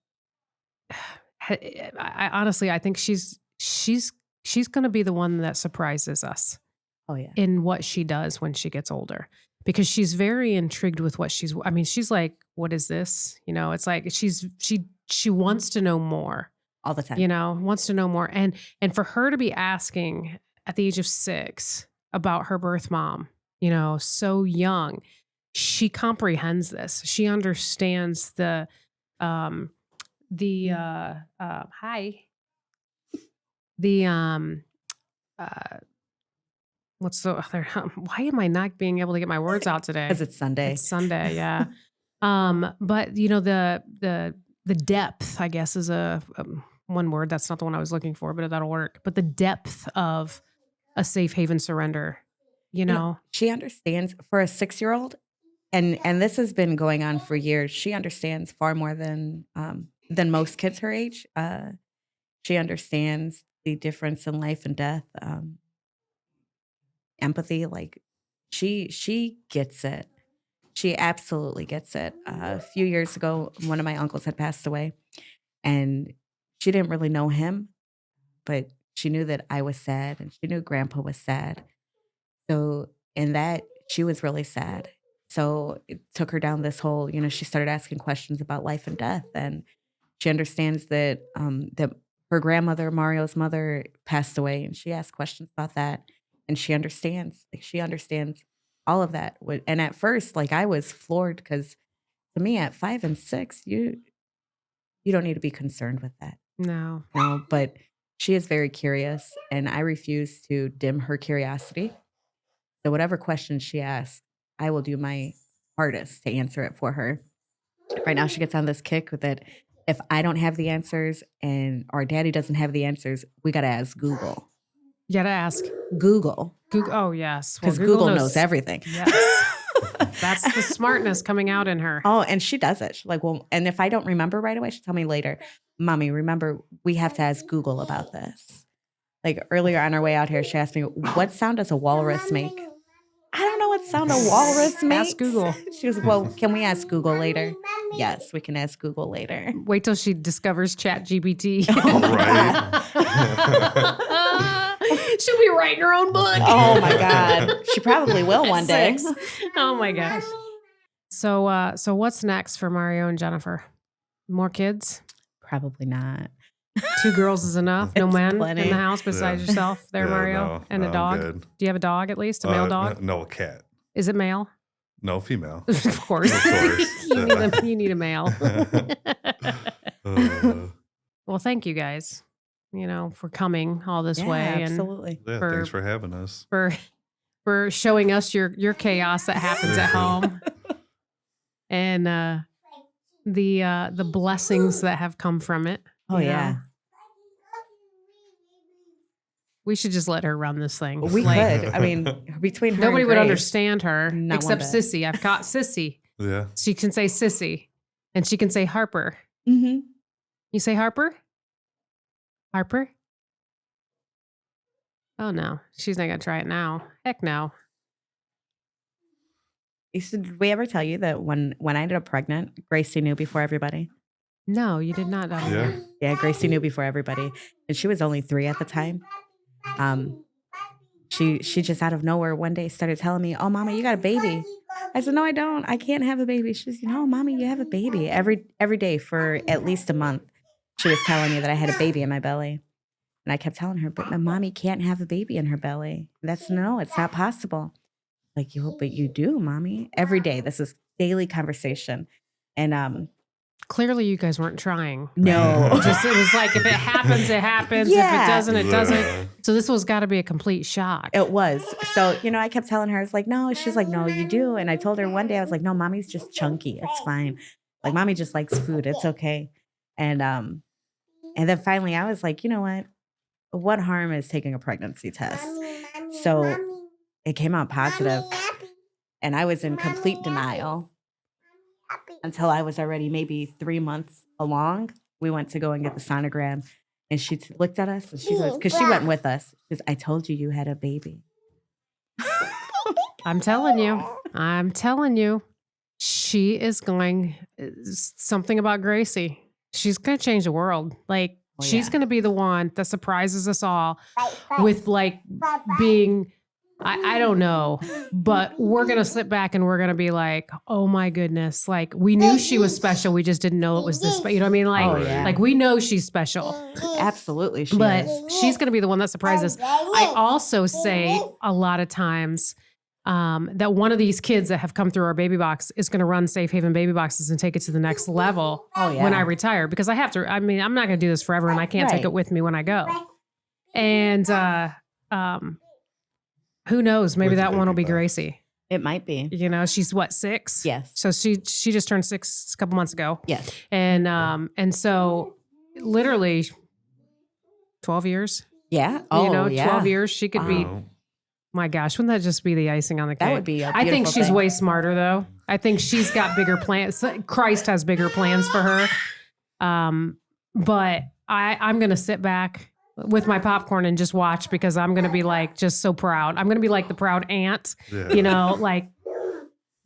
S1: I honestly I think she's going to be the one that surprises us
S2: Oh, yeah.
S1: in what she does when she gets older, because she's very intrigued with what she's like, what is this? It's like she wants to know more,
S2: All the time.
S1: wants to know more. And for her to be asking at the age of 6 about her birth mom, so young, she comprehends this. She understands the what's the other, why am I not being able to get my words out today?
S2: Because it's Sunday.
S1: It's Sunday, yeah. But the depth, I guess, is a one word. That's not the one I was looking for, but that'll work. But the depth of a safe haven surrender,
S2: She understands for a 6-year-old, and this has been going on for years. She understands far more than most kids her age. She understands the difference in life and death. Empathy, like she gets it. She absolutely gets it. A few years ago, one of my uncles had passed away, and she didn't really know him, but she knew that I was sad, and she knew Grandpa was sad. So in that, she was really sad. So it took her down this whole, she started asking questions about life and death, and she understands that that her grandmother, Mario's mother, passed away, and she asked questions about that, and she understands. Like she understands all of that. And at first, like I was floored because to me, at 5 and 6, you don't need to be concerned with that.
S1: No.
S2: But she is very curious, and I refuse to dim her curiosity. So whatever question she asks, I will do my hardest to answer it for her. Right now, she gets on this kick with that. If I don't have the answers and our daddy doesn't have the answers, we got to ask Google.
S1: You gotta ask
S2: Google.
S1: Google. Oh yes, Well,
S2: Because Google knows everything.
S1: Yes, that's the smartness coming out in her.
S2: Oh, and she does it. She's like, well, and if I don't remember right away, she'll tell me later, Mommy, remember, we have to ask Google about this. Like earlier on our way out here, she asked me, what sound does a walrus make? I don't know what sound a walrus makes.
S1: Ask Google.
S2: She was, well, can we ask Google later? Yes, we can ask Google later.
S1: Wait till she discovers ChatGPT.
S3: Right.
S1: She'll be writing her own book.
S2: Oh my God. She probably will one day.
S1: 6. Oh my gosh. So what's next for Mario and Jennifer? More kids?
S2: Probably not.
S1: 2 girls is enough. No
S2: It's
S1: men
S2: plenty.
S1: in the house besides yourself there,
S3: Yeah,
S1: Mario,
S3: no,
S1: and
S3: no,
S1: a dog.
S3: I'm good.
S1: Do you have a dog at least? A male dog?
S3: No, a cat.
S1: Is it male?
S3: No, female.
S1: Of course.
S3: Of course.
S1: you need a male.
S3: Uh,
S1: Well, thank you guys, for coming all this way and
S2: absolutely.
S3: yeah,
S1: For-
S3: thanks for having us.
S1: for showing us your chaos that happens at home and the blessings that have come from it.
S2: Oh,
S1: you
S2: yeah.
S1: know? We should just let her run this thing.
S2: We
S1: Like,
S2: could. I mean, between her
S1: Nobody
S2: and
S1: would
S2: Grace,
S1: understand her
S2: Not
S1: except
S2: one bit.
S1: Sissy. I've caught Sissy.
S3: Yeah.
S1: She can say Sissy, and she can say Harper.
S2: Mhm.
S1: You say Harper? Harper? Oh no, she's not gonna try it now. Heck no.
S2: Did we ever tell you that when I ended up pregnant, Gracie knew before everybody?
S1: No, you did not.
S3: Yeah.
S2: Yeah, Gracie knew before everybody. And she was only 3 at the time. She just out of nowhere one day started telling me, "Oh, Mama, you got a baby." I said, "No, I don't. I can't have a baby." She said, "No, Mommy, you have a baby." Every day for at least a month, she was telling me that I had a baby in my belly. And I kept telling her, "But my Mommy can't have a baby in her belly. It's not possible." Like, but you do, Mommy. Every day. This is daily conversation. And
S1: Clearly, you guys weren't trying.
S2: no.
S1: It was like if it happens, it happens. If
S2: Yeah.
S1: it doesn't, it doesn't.
S3: Yeah.
S1: So this was got to be a complete shock.
S2: It was. So, I kept telling her, I was like, no. She's like, no, you do. And I told her one day, I was like, no, Mommy's just chunky. It's fine. Like, Mommy just likes food. It's okay. And then finally I was like, you know what harm is taking a pregnancy test? So it came out positive. And I was in complete denial until I was already maybe 3 months along. We went to go and get the sonogram. And she looked at us and she goes, because she went with us, because I told you had a baby.
S1: I'm telling you, she is going something about Gracie. She's going to change the world. Like
S2: Oh,
S1: she's
S2: yeah.
S1: going to be the one that surprises us all with like being, I don't know, but we're going to sit back and we're going to be like, oh my goodness. Like we knew she was special. We just didn't know it was this, but you know what I mean? Like,
S2: Oh, yeah.
S1: like we know she's special.
S2: Absolutely. She
S1: But
S2: is.
S1: she's going to be the one that surprises. I also say a lot of times that one of these kids that have come through our baby box is going to run Safe Haven baby boxes and take it to the next level
S2: Oh, yeah.
S1: when I retire because I have to. I mean, I'm not going to do this forever, and I can't take
S2: Right.
S1: it with me when I go. And who knows? Maybe
S3: With the
S1: that one will
S3: baby
S1: be
S3: box.
S1: Gracie.
S2: It might be.
S1: You know, she's what, 6?
S2: Yes.
S1: So she just turned 6 a couple months ago.
S2: Yes.
S1: And so literally 12 years.
S2: Yeah. Oh, yeah.
S1: 12 years. She could be,
S3: Wow.
S1: my gosh, wouldn't that just be the icing on the cake?
S2: That would be a
S1: I think
S2: beautiful
S1: she's
S2: thing.
S1: way smarter though. I think she's got bigger plans. Christ has bigger plans for her. But I'm going to sit back with my popcorn and just watch because I'm going to be like, just so proud. I'm going to be like the proud aunt,
S3: Yeah.
S1: you know, like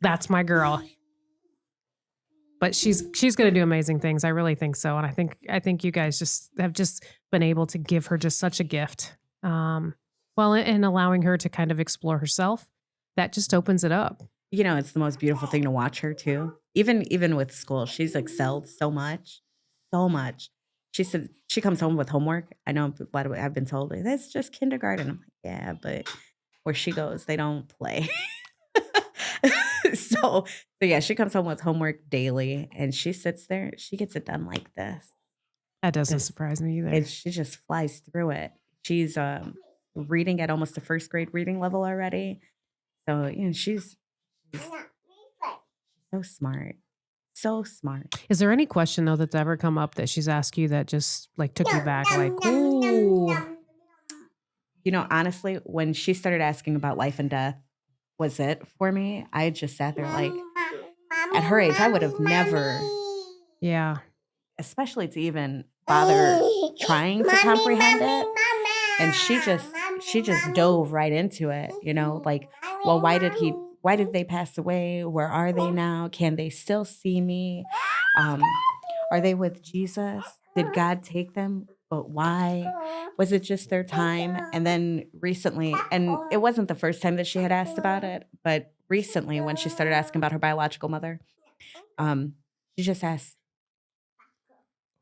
S1: that's my girl. But she's going to do amazing things. I really think so. And I think you guys just have just been able to give her just such a gift. Well, and allowing her to kind of explore herself, that just opens it up.
S2: It's the most beautiful thing to watch her too. Even with school, she's excelled so much. She said she comes home with homework. I know, by the way, I've been told that's just kindergarten. I'm like, yeah, but where she goes, they don't play. So yeah, she comes home with homework daily, and she sits there. She gets it done like this,
S1: That doesn't surprise me either.
S2: and she just flies through it. She's reading at almost a first grade reading level already. So she's so smart. So smart.
S1: Is there any question though that's ever come up that she's asked you that just like took you back? Like, ooh,
S2: honestly, when she started asking about life and death, was it for me? I just sat there like, at her age, I would have never,
S1: Yeah.
S2: especially to even bother trying to comprehend it. And she just dove right into it, like, well, why did they pass away? Where are they now? Can they still see me? Are they with Jesus? Did God take them? But why? Was it just their time? And then recently, and it wasn't the first time that she had asked about it, but recently when she started asking about her biological mother, she just asked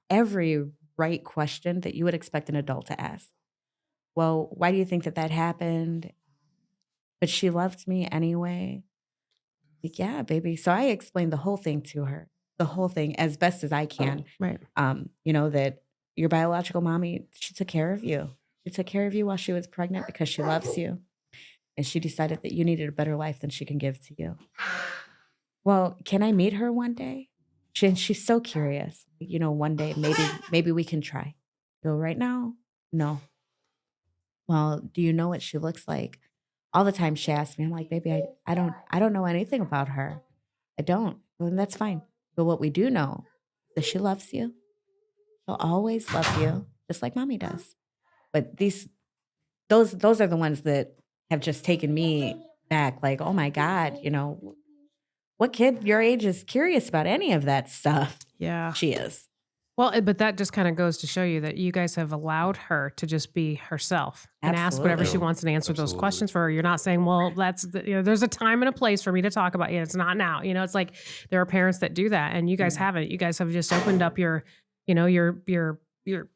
S2: every right question that you would expect an adult to ask. Well, why do you think that happened? But she loved me anyway. Like, yeah, baby. So I explained the whole thing to her, the whole thing as best as I can.
S1: Right.
S2: That your biological mommy, she took care of you. She took care of you while she was pregnant because she loves you. And she decided that you needed a better life than she can give to you. Well, can I meet her one day? She's so curious. One day, maybe we can try. Go right now? No. Well, do you know what she looks like? All the time she asks me, I'm like, baby, I don't know anything about her. I don't. Well, then that's fine. But what we do know is that she loves you. She'll always love you, just like mommy does. But those are the ones that have just taken me back. Like, oh my God, what kid your age is curious about any of that stuff?
S1: Yeah.
S2: She is.
S1: Well, but that just kind of goes to show you that you guys have allowed her to just be herself and ask whatever she
S3: Absolutely.
S1: wants and answer those
S3: Absolutely.
S1: questions for her. You're not saying, well, there's a time and a place for me to talk about it. It's not now. It's like there are parents that do that, and you guys haven't. You guys have just opened up your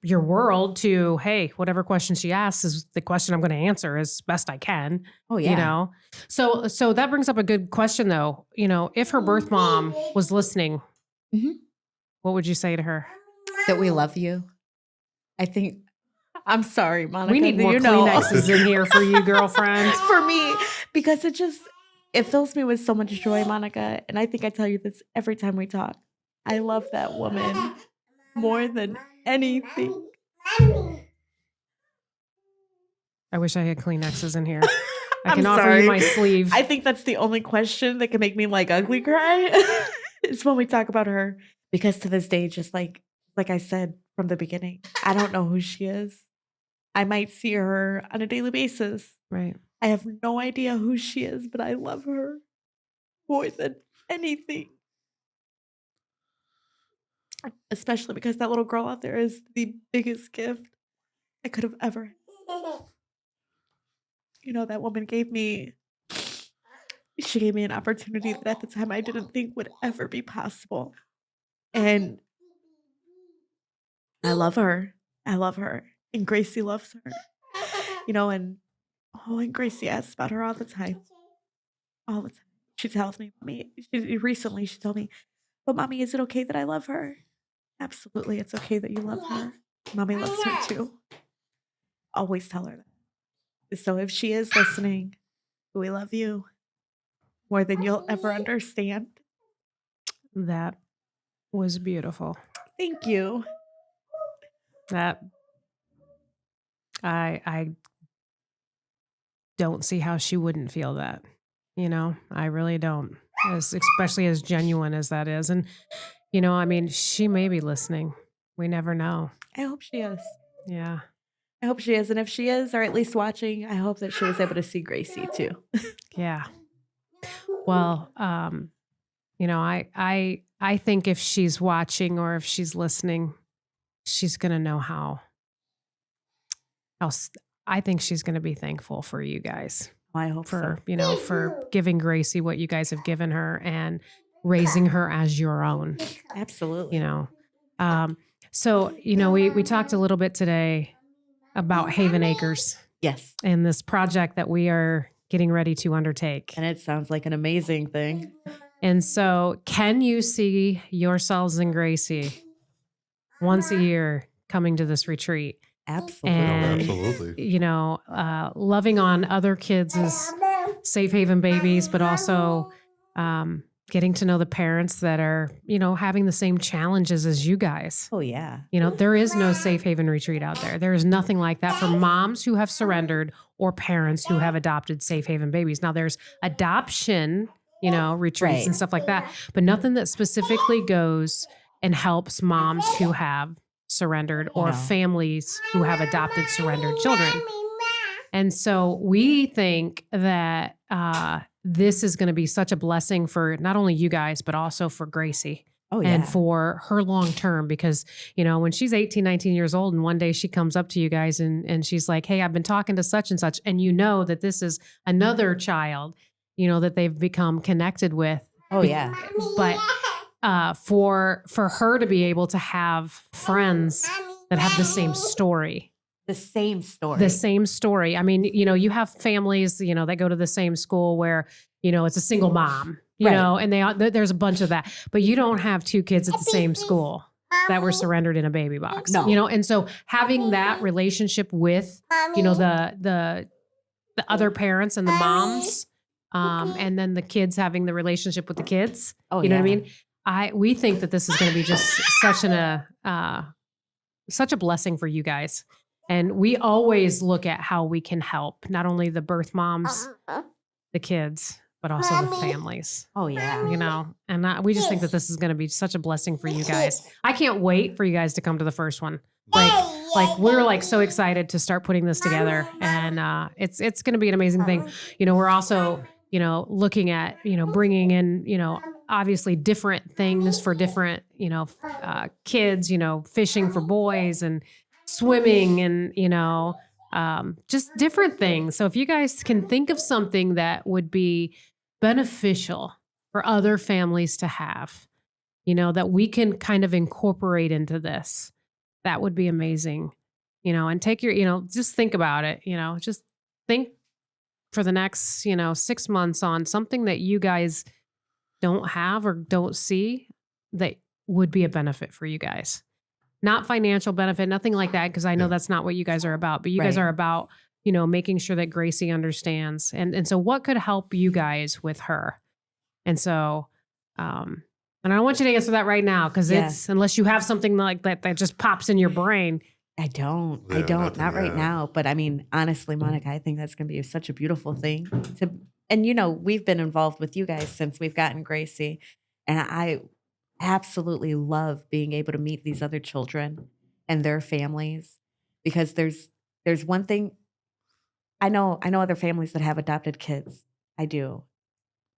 S1: world to, hey, whatever question she asks is the question I'm going to answer as best I can.
S2: Oh yeah.
S1: So that brings up a good question though. If her birth mom was listening,
S2: Mhm.
S1: what would you say to her?
S2: That we love you. I think. I'm sorry, Monica.
S1: We need more Kleenexes in here for you, girlfriend.
S2: For me, because it fills me with so much joy, Monica. And I think I tell you this every time we talk. I love that woman more than anything.
S1: I wish I had Kleenexes in here. I
S2: I'm
S1: can offer
S2: sorry.
S1: you my sleeve.
S2: I think that's the only question that can make me like ugly cry. It's when we talk about her. Because to this day, just like I said from the beginning, I don't know who she is. I might see her on a daily basis.
S1: Right.
S2: I have no idea who she is, but I love her more than anything. Especially because that little girl out there is the biggest gift I could have ever had. That woman gave me an opportunity that at the time I didn't think would ever be possible. And I love her. I love her. And Gracie loves her. And Gracie asks about her all the time. All the time. She tells me, Mommy, recently she told me, but Mommy, is it okay that I love her? Absolutely, it's okay that you love her. Mommy loves her too. Always tell her that. So if she is listening, we love you more than you'll ever understand.
S1: That was beautiful.
S2: Thank you.
S1: That I don't see how she wouldn't feel that. I really don't. Especially as genuine as that is. And she may be listening. We never know.
S2: I hope she is.
S1: Yeah.
S2: I hope she is. And if she is, or at least watching, I hope that she was able to see Gracie too.
S1: Yeah. Well, I think if she's watching or if she's listening, she's going to know how else. I think she's going to be thankful for you guys.
S2: I hope
S1: for
S2: so.
S1: For giving Gracie what you guys have given her and raising her as your own.
S2: Absolutely.
S1: So we talked a little bit today about Haven Acres.
S2: Yes.
S1: And this project that we are getting ready to undertake.
S2: And it sounds like an amazing thing.
S1: And so, can you see yourselves and Gracie once a year coming to this retreat?
S2: Absolutely.
S1: And,
S3: Absolutely.
S1: loving on other kids as safe haven babies, but also getting to know the parents that are, having the same challenges as you guys.
S2: Oh, yeah.
S1: There is no safe haven retreat out there. There is nothing like that for moms who have surrendered or parents who have adopted safe haven babies. Now there's adoption, retreats
S2: Right.
S1: and stuff like that, but nothing that specifically goes and helps moms who have surrendered or
S2: No.
S1: families who have adopted surrendered children. And so we think that this is going to be such a blessing for not only you guys, but also for Gracie.
S2: Oh, yeah.
S1: And for her long term, because, when she's 18, 19 years old and one day she comes up to you guys and she's like, hey, I've been talking to such and such, and that this is another child, that they've become connected with.
S2: Oh, yeah.
S1: But for her to be able to have friends that have the same story.
S2: The same story.
S1: The same story. I mean, you have families, that go to the same school where, it's a single mom,
S2: Right.
S1: and there's a bunch of that. But you don't have two kids at the same school that were surrendered in a baby box.
S2: No.
S1: And so having that relationship with, the other parents and the moms, and then the kids having the relationship with the kids.
S2: Oh,
S1: you know what I
S2: yeah.
S1: mean? We think that this is going to be just such a blessing for you guys. And we always look at how we can help not only the birth moms, the kids, but also the families.
S2: Oh, yeah.
S1: And we just think that this is going to be such a blessing for you guys. I can't wait for you guys to come to the first one. Like we're like so excited to start putting this together, and it's going to be an amazing thing. We're also looking at bringing in obviously different things for different kids. Fishing for boys and swimming and just different things. So if you guys can think of something that would be beneficial for other families to have, that we can kind of incorporate into this, that would be amazing. And take your, just think about it, just think for the next, 6 months on something that you guys don't have or don't see that would be a benefit for you guys. Not financial benefit, nothing like that, because I know that's not what you guys are about, but you guys are about, making sure that Gracie understands. And so what could help you guys with her? And so, and I don't want you to answer that right now, because it's, unless you have something like that just pops in your brain.
S2: I don't.
S3: Yeah,
S2: Not right now. But I mean, honestly, Monica, I think that's going to be such a beautiful thing and we've been involved with you guys since we've gotten Gracie. And I absolutely love being able to meet these other children and their families, because there's one thing. I know other families that have adopted kids. I do.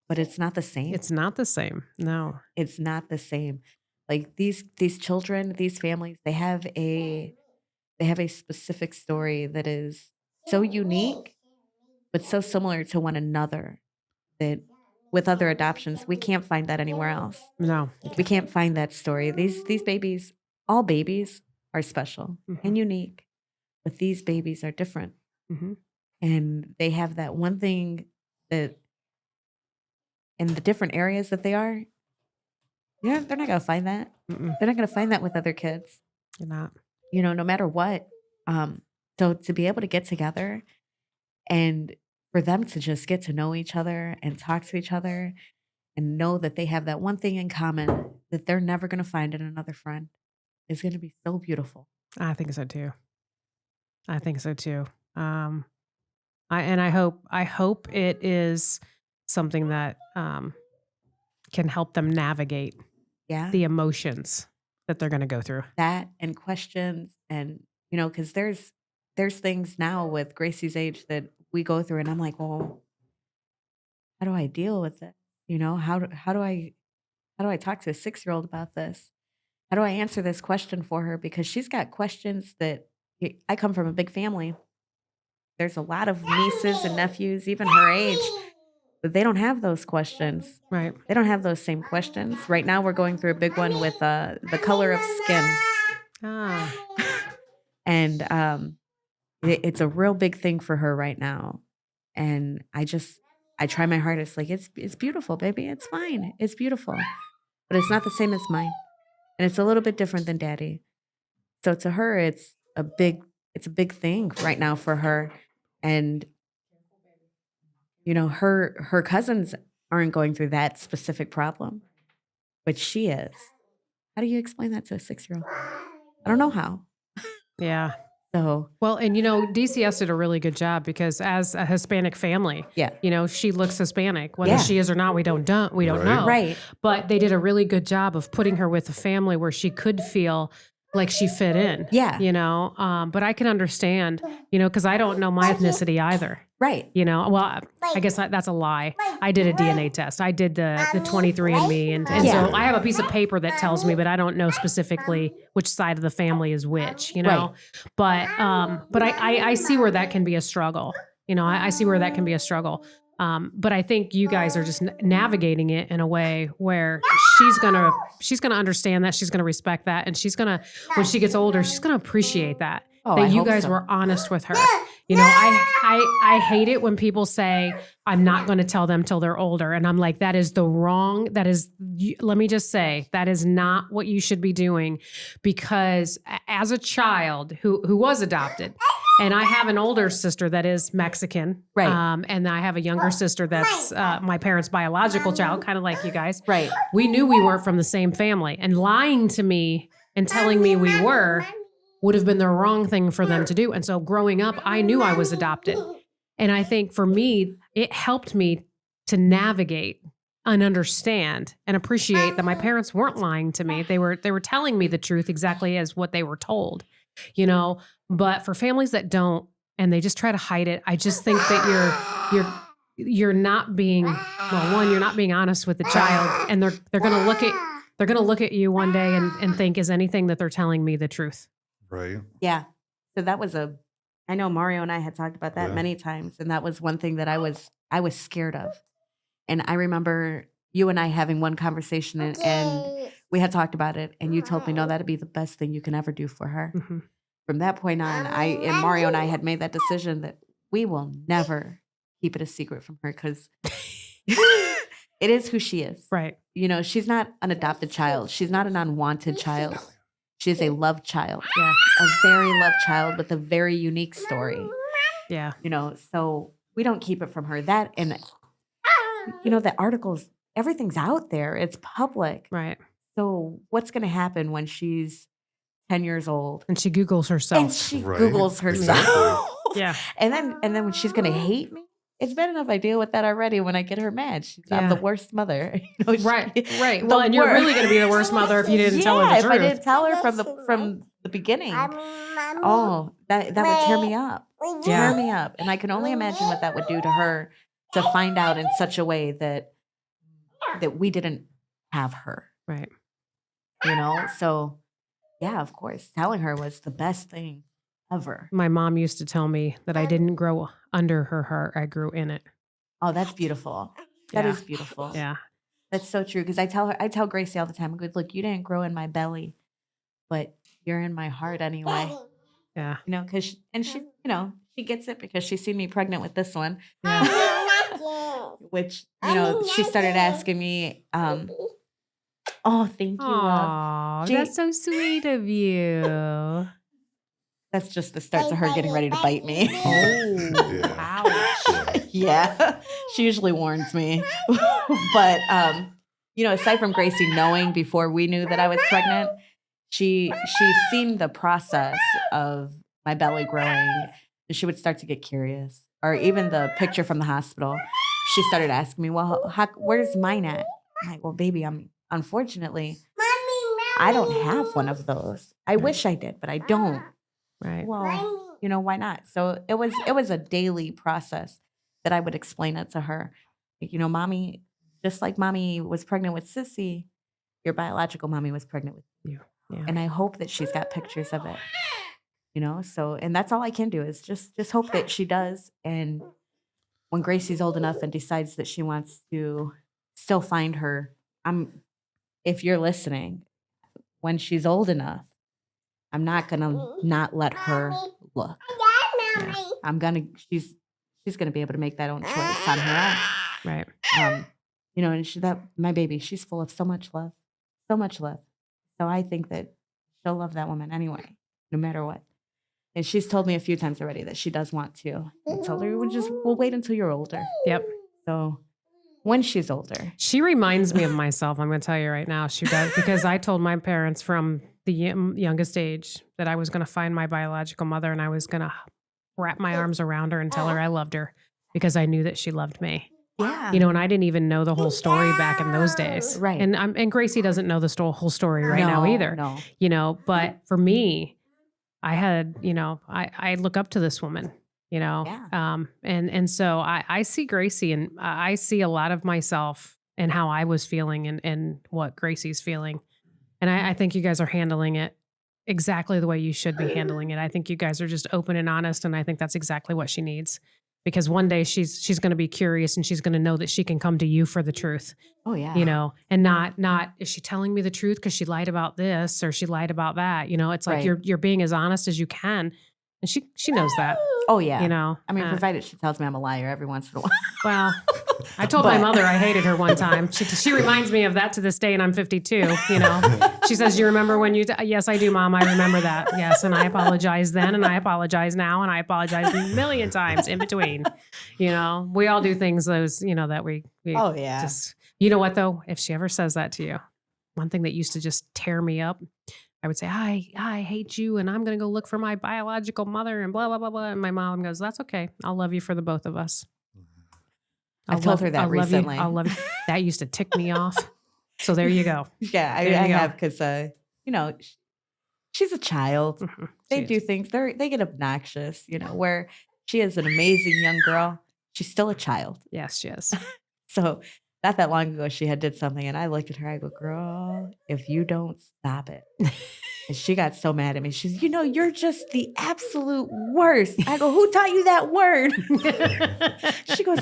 S2: But it's not the same.
S1: It's not the same. No.
S2: It's not the same. Like these children, these families, they have a specific story that is so unique, but so similar to one another that with other adoptions, we can't find that anywhere else.
S1: No.
S2: We can't find that story. These babies, all babies are special and unique, but these babies are different.
S1: Mm-hmm.
S2: And they have that one thing that in the different areas that they are, they're not going to find that.
S1: Mm-mm.
S2: They're not going to find that with other kids.
S1: You're not.
S2: No matter what. So to be able to get together and for them to just get to know each other and talk to each other and know that they have that one thing in common that they're never going to find in another friend is going to be so beautiful.
S1: I think so too. I hope it is something that can help them navigate the emotions that they're going to go through.
S2: That and questions and, because there's things now with Gracie's age that we go through and I'm like, well, how do I deal with it? How do I talk to a 6-year-old about this? How do I answer this question for her? Because she's got questions that I come from a big family. There's a lot of nieces and nephews, even her age, but they don't have those questions.
S1: Right.
S2: They don't have those same questions. Right now, we're going through a big one with the color of skin.
S1: Ah.
S2: And it's a real big thing for her right now. And I try my hardest. Like, it's beautiful, baby. It's fine. It's beautiful. But it's not the same as mine. And it's a little bit different than daddy. So to her, it's a big thing right now for her. And, her cousins aren't going through that specific problem, but she is. How do you explain that to a 6-year-old? I don't know how.
S1: Yeah.
S2: So
S1: Well, and DCS did a really good job because as a Hispanic family,
S2: yeah,
S1: she looks Hispanic. Whether
S2: Yeah.
S1: she is or not, we don't
S3: Right.
S1: know.
S2: right.
S1: But they did a really good job of putting her with a family where she could feel like she fit in.
S2: Yeah.
S1: But I can understand, because I don't know my ethnicity either.
S2: Right.
S1: Well, I guess that's a lie. I did a DNA test. I did the 23andMe, and
S2: Yeah.
S1: so I have a piece of paper that tells me, but I don't know specifically which side of the family is which.
S2: Right.
S1: But I see where that can be a struggle. I see where that can be a struggle. But I think you guys are just navigating it in a way where she's gonna understand that, she's gonna respect that, and she's gonna, when she gets older, she's gonna appreciate that.
S2: Oh,
S1: that
S2: I
S1: you
S2: hope
S1: guys
S2: so.
S1: were honest with her. I hate it when people say, I'm not going to tell them till they're older. And I'm like, let me just say, that is not what you should be doing, because as a child who was adopted, and I have an older sister that is Mexican.
S2: Right.
S1: And I have a younger sister that's my parents' biological child, kind of like you guys.
S2: Right.
S1: We knew we weren't from the same family, and lying to me and telling me we were would have been the wrong thing for them to do. And so growing up, I knew I was adopted. And I think for me, it helped me to navigate and understand and appreciate that my parents weren't lying to me. They were telling me the truth exactly as what they were told, but for families that don't, and they just try to hide it, I just think that you're not being, well, one, you're not being honest with the child, and they're going to look at you one day and think, is anything that they're telling me the truth?
S3: Right.
S2: Yeah. So that was I know Mario and I had talked about that
S3: Yeah.
S2: many times, and that was one thing that I was scared of. And I remember you and I having one conversation, and we had talked about it, and you told me, no, that'd be the best thing you can ever do for her.
S1: Mm-hmm.
S2: From that point on, Mario and I had made that decision that we will never keep it a secret from her, because it is who she is.
S1: Right.
S2: She's not an adopted child. She's not an unwanted child. She is a loved child.
S1: Yeah.
S2: A very loved child with a very unique story.
S1: Yeah.
S2: So we don't keep it from her. That, and the articles, everything's out there. It's public.
S1: Right.
S2: So what's going to happen when she's 10 years old
S1: And she Googles herself.
S2: and she
S3: Right.
S2: Googles herself?
S3: Exactly.
S1: Yeah.
S2: And then when she's going to hate me, it's bad enough I deal with that already when I get her mad. I'm the worst mother.
S1: Right.
S2: the
S1: Well, and you're
S2: worst.
S1: really going to be the worst mother if you didn't tell her the
S2: if
S1: truth.
S2: I didn't tell her from the beginning, that would tear me up. Tear me up. And I can only imagine what that would do to her, to find out in such a way that we didn't have her.
S1: Right.
S2: So yeah, of course, telling her was the best thing ever.
S1: My mom used to tell me that I didn't grow under her heart, I grew in it.
S2: Oh, that's beautiful. That
S1: Yeah.
S2: is beautiful.
S1: Yeah.
S2: That's so true. Because I tell Gracie all the time, I go, look, you didn't grow in my belly, but you're in my heart anyway.
S1: Yeah.
S2: Because she gets it because she's seen me pregnant with this one. Which, she started asking me, oh, thank you, love.
S1: Oh,
S2: She-
S1: that's so sweet of you.
S2: That's just the start of her getting ready to bite me.
S3: Yeah.
S1: Ouch.
S2: Yeah. She usually warns me. But, aside from Gracie knowing before we knew that I was pregnant, she's seen the process of my belly growing, and she would start to get curious. Or even the picture from the hospital, she started asking me, well, where's mine at? I'm like, well, baby, unfortunately, I don't have one of those. I wish I did, but I don't.
S1: Right.
S2: Well, why not? So it was a daily process that I would explain it to her. Like, Mommy, just like Mommy was pregnant with Sissy, your biological mommy was pregnant with you.
S1: Yeah.
S2: And I hope that she's got pictures of it. So, and that's all I can do is just hope that she does. And when Gracie's old enough and decides that she wants to still find her, if you're listening, when she's old enough, I'm not gonna not let her look.
S1: Yeah.
S2: She's gonna be able to make that own choice on her
S1: Right.
S2: own. And my baby, she's full of so much love. So I think that she'll love that woman anyway, no matter what. And she's told me a few times already that she does want to. I told her we'll wait until you're older.
S1: Yep.
S2: So when she's older.
S1: She reminds me of myself. I'm going to tell you right now. She does, because I told my parents from the youngest age that I was going to find my biological mother and I was going to wrap my arms around her and tell her I loved her because I knew that she loved me.
S2: Yeah.
S1: You know, and I didn't even know the whole story back in those days.
S2: Right.
S1: And Gracie doesn't know the whole story right now either.
S2: No.
S1: You know, but for me, I had, you know, I look up to this woman, you know.
S2: Yeah.
S1: And so I see Gracie and I see a lot of myself and how I was feeling and what Gracie's feeling. And I think you guys are handling it exactly the way you should be handling it. I think you guys are just open and honest, and I think that's exactly what she needs. Because one day she's going to be curious and she's going to know that she can come to you for the truth.
S2: Oh yeah.
S1: You know, and not is she telling me the truth because she lied about this or she lied about that? You know, it's like you're being as honest as you can, and she knows that.
S2: Oh yeah.
S1: You know,
S2: I mean, provided she tells me I'm a liar every once in a while.
S1: Well, I told my mother I hated her one time. She reminds me of that to this day, and I'm 52. You know, she says, "You remember when you?" Yes, I do, Mom. I remember that. Yes, and I apologize then, and I apologize now, and I apologize a million times in between. You know, we all do things that we
S2: Oh yeah.
S1: just, you know what though? If she ever says that to you, one thing that used to just tear me up, I would say, I hate you, and I'm going to go look for my biological mother, and blah, blah, blah, blah. And my mom goes, that's okay. I'll love you for the both of us.
S2: I told her that recently.
S1: I'll love you. That used to tick me off. So there you go.
S2: Yeah, I have, because, you know, she's a child.
S1: Mm-hmm.
S2: They do things. They get obnoxious, you know, where she is an amazing young girl. She's still a child.
S1: Yes, she is.
S2: So not that long ago, she had did something, and I looked at her. I go, girl, if you don't stop it. And she got so mad at me. She's, you know, you're just the absolute worst. I go, who taught you that word? She goes,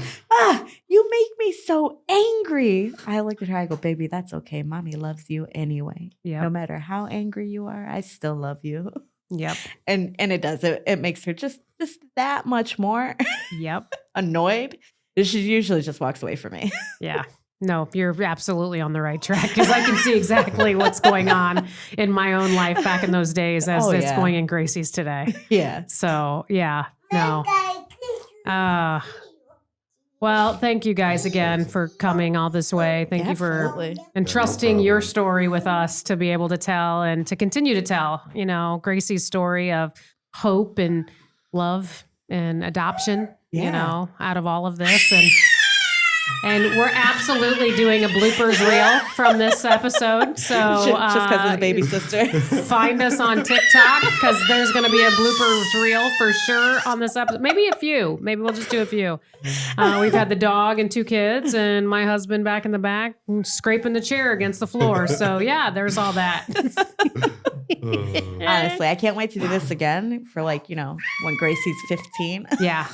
S2: you make me so angry. I looked at her. I go, baby, that's okay. Mommy loves you anyway.
S1: Yeah.
S2: No matter how angry you are, I still love you.
S1: Yep.
S2: And it does. It makes her just that much more
S1: Yep.
S2: annoyed. She usually just walks away from me.
S1: Yeah. No, you're absolutely on the right track, because I can see exactly what's going on in my own life back in those days as it's going in Gracie's today.
S2: Yeah.
S1: So, yeah, no. Well, thank you guys again for coming all this way. Thank you for entrusting your story with us to be able to tell and to continue to tell, you know, Gracie's story of hope and love and adoption, you know, out of all of this. And we're absolutely doing a bloopers reel from this episode. So
S2: just because of the baby sister.
S1: Find us on TikTok, because there's going to be a bloopers reel for sure on this episode. Maybe a few. Maybe we'll just do a few. We've had the dog and 2 kids, and my husband back in the back scraping the chair against the floor. So yeah, there's all that.
S2: Honestly, I can't wait to do this again for, like, you know, when Gracie's 15.
S1: Yeah.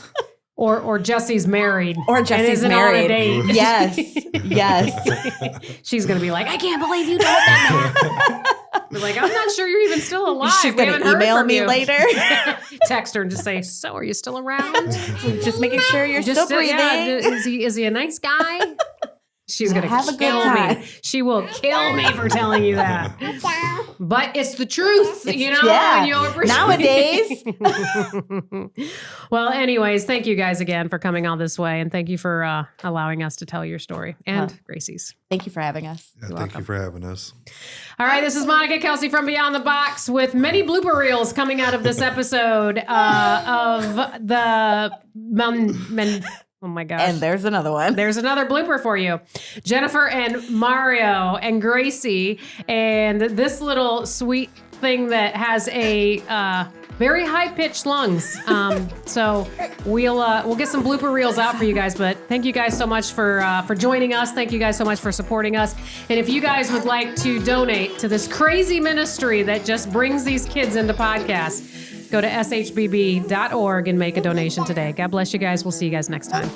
S1: Or Jesse's married.
S2: Or Jesse's married.
S1: On a date.
S2: Yes. Yes.
S1: She's going to be like, I can't believe you told that. We're like, I'm not sure you're even still alive.
S2: She's going to email me later.
S1: Text her and just say, so are you still around?
S2: Just making sure you're still breathing.
S1: Yeah, is he a nice guy? She's going to kill me. She will kill me for telling you that. But it's the truth, you know?
S2: Yeah.
S1: And you appreciate
S2: Nowadays.
S1: Well, anyways, thank you guys again for coming all this way. And thank you for allowing us to tell your story and Gracie's.
S2: Thank you for having us.
S3: Yeah, thank you for having us.
S1: All right, this is Monica Kelsey from Beyond the Box with many blooper reels coming out of this episode of the oh my gosh.
S2: And there's another one.
S1: There's another blooper for you. Jennifer and Mario and Gracie, and this little sweet thing that has a very high-pitched lungs. So we'll get some blooper reels out for you guys, but thank you guys so much for joining us. Thank you guys so much for supporting us. And if you guys would like to donate to this crazy ministry that just brings these kids into podcasts, go to shbb.org and make a donation today. God bless you guys. We'll see you guys next time.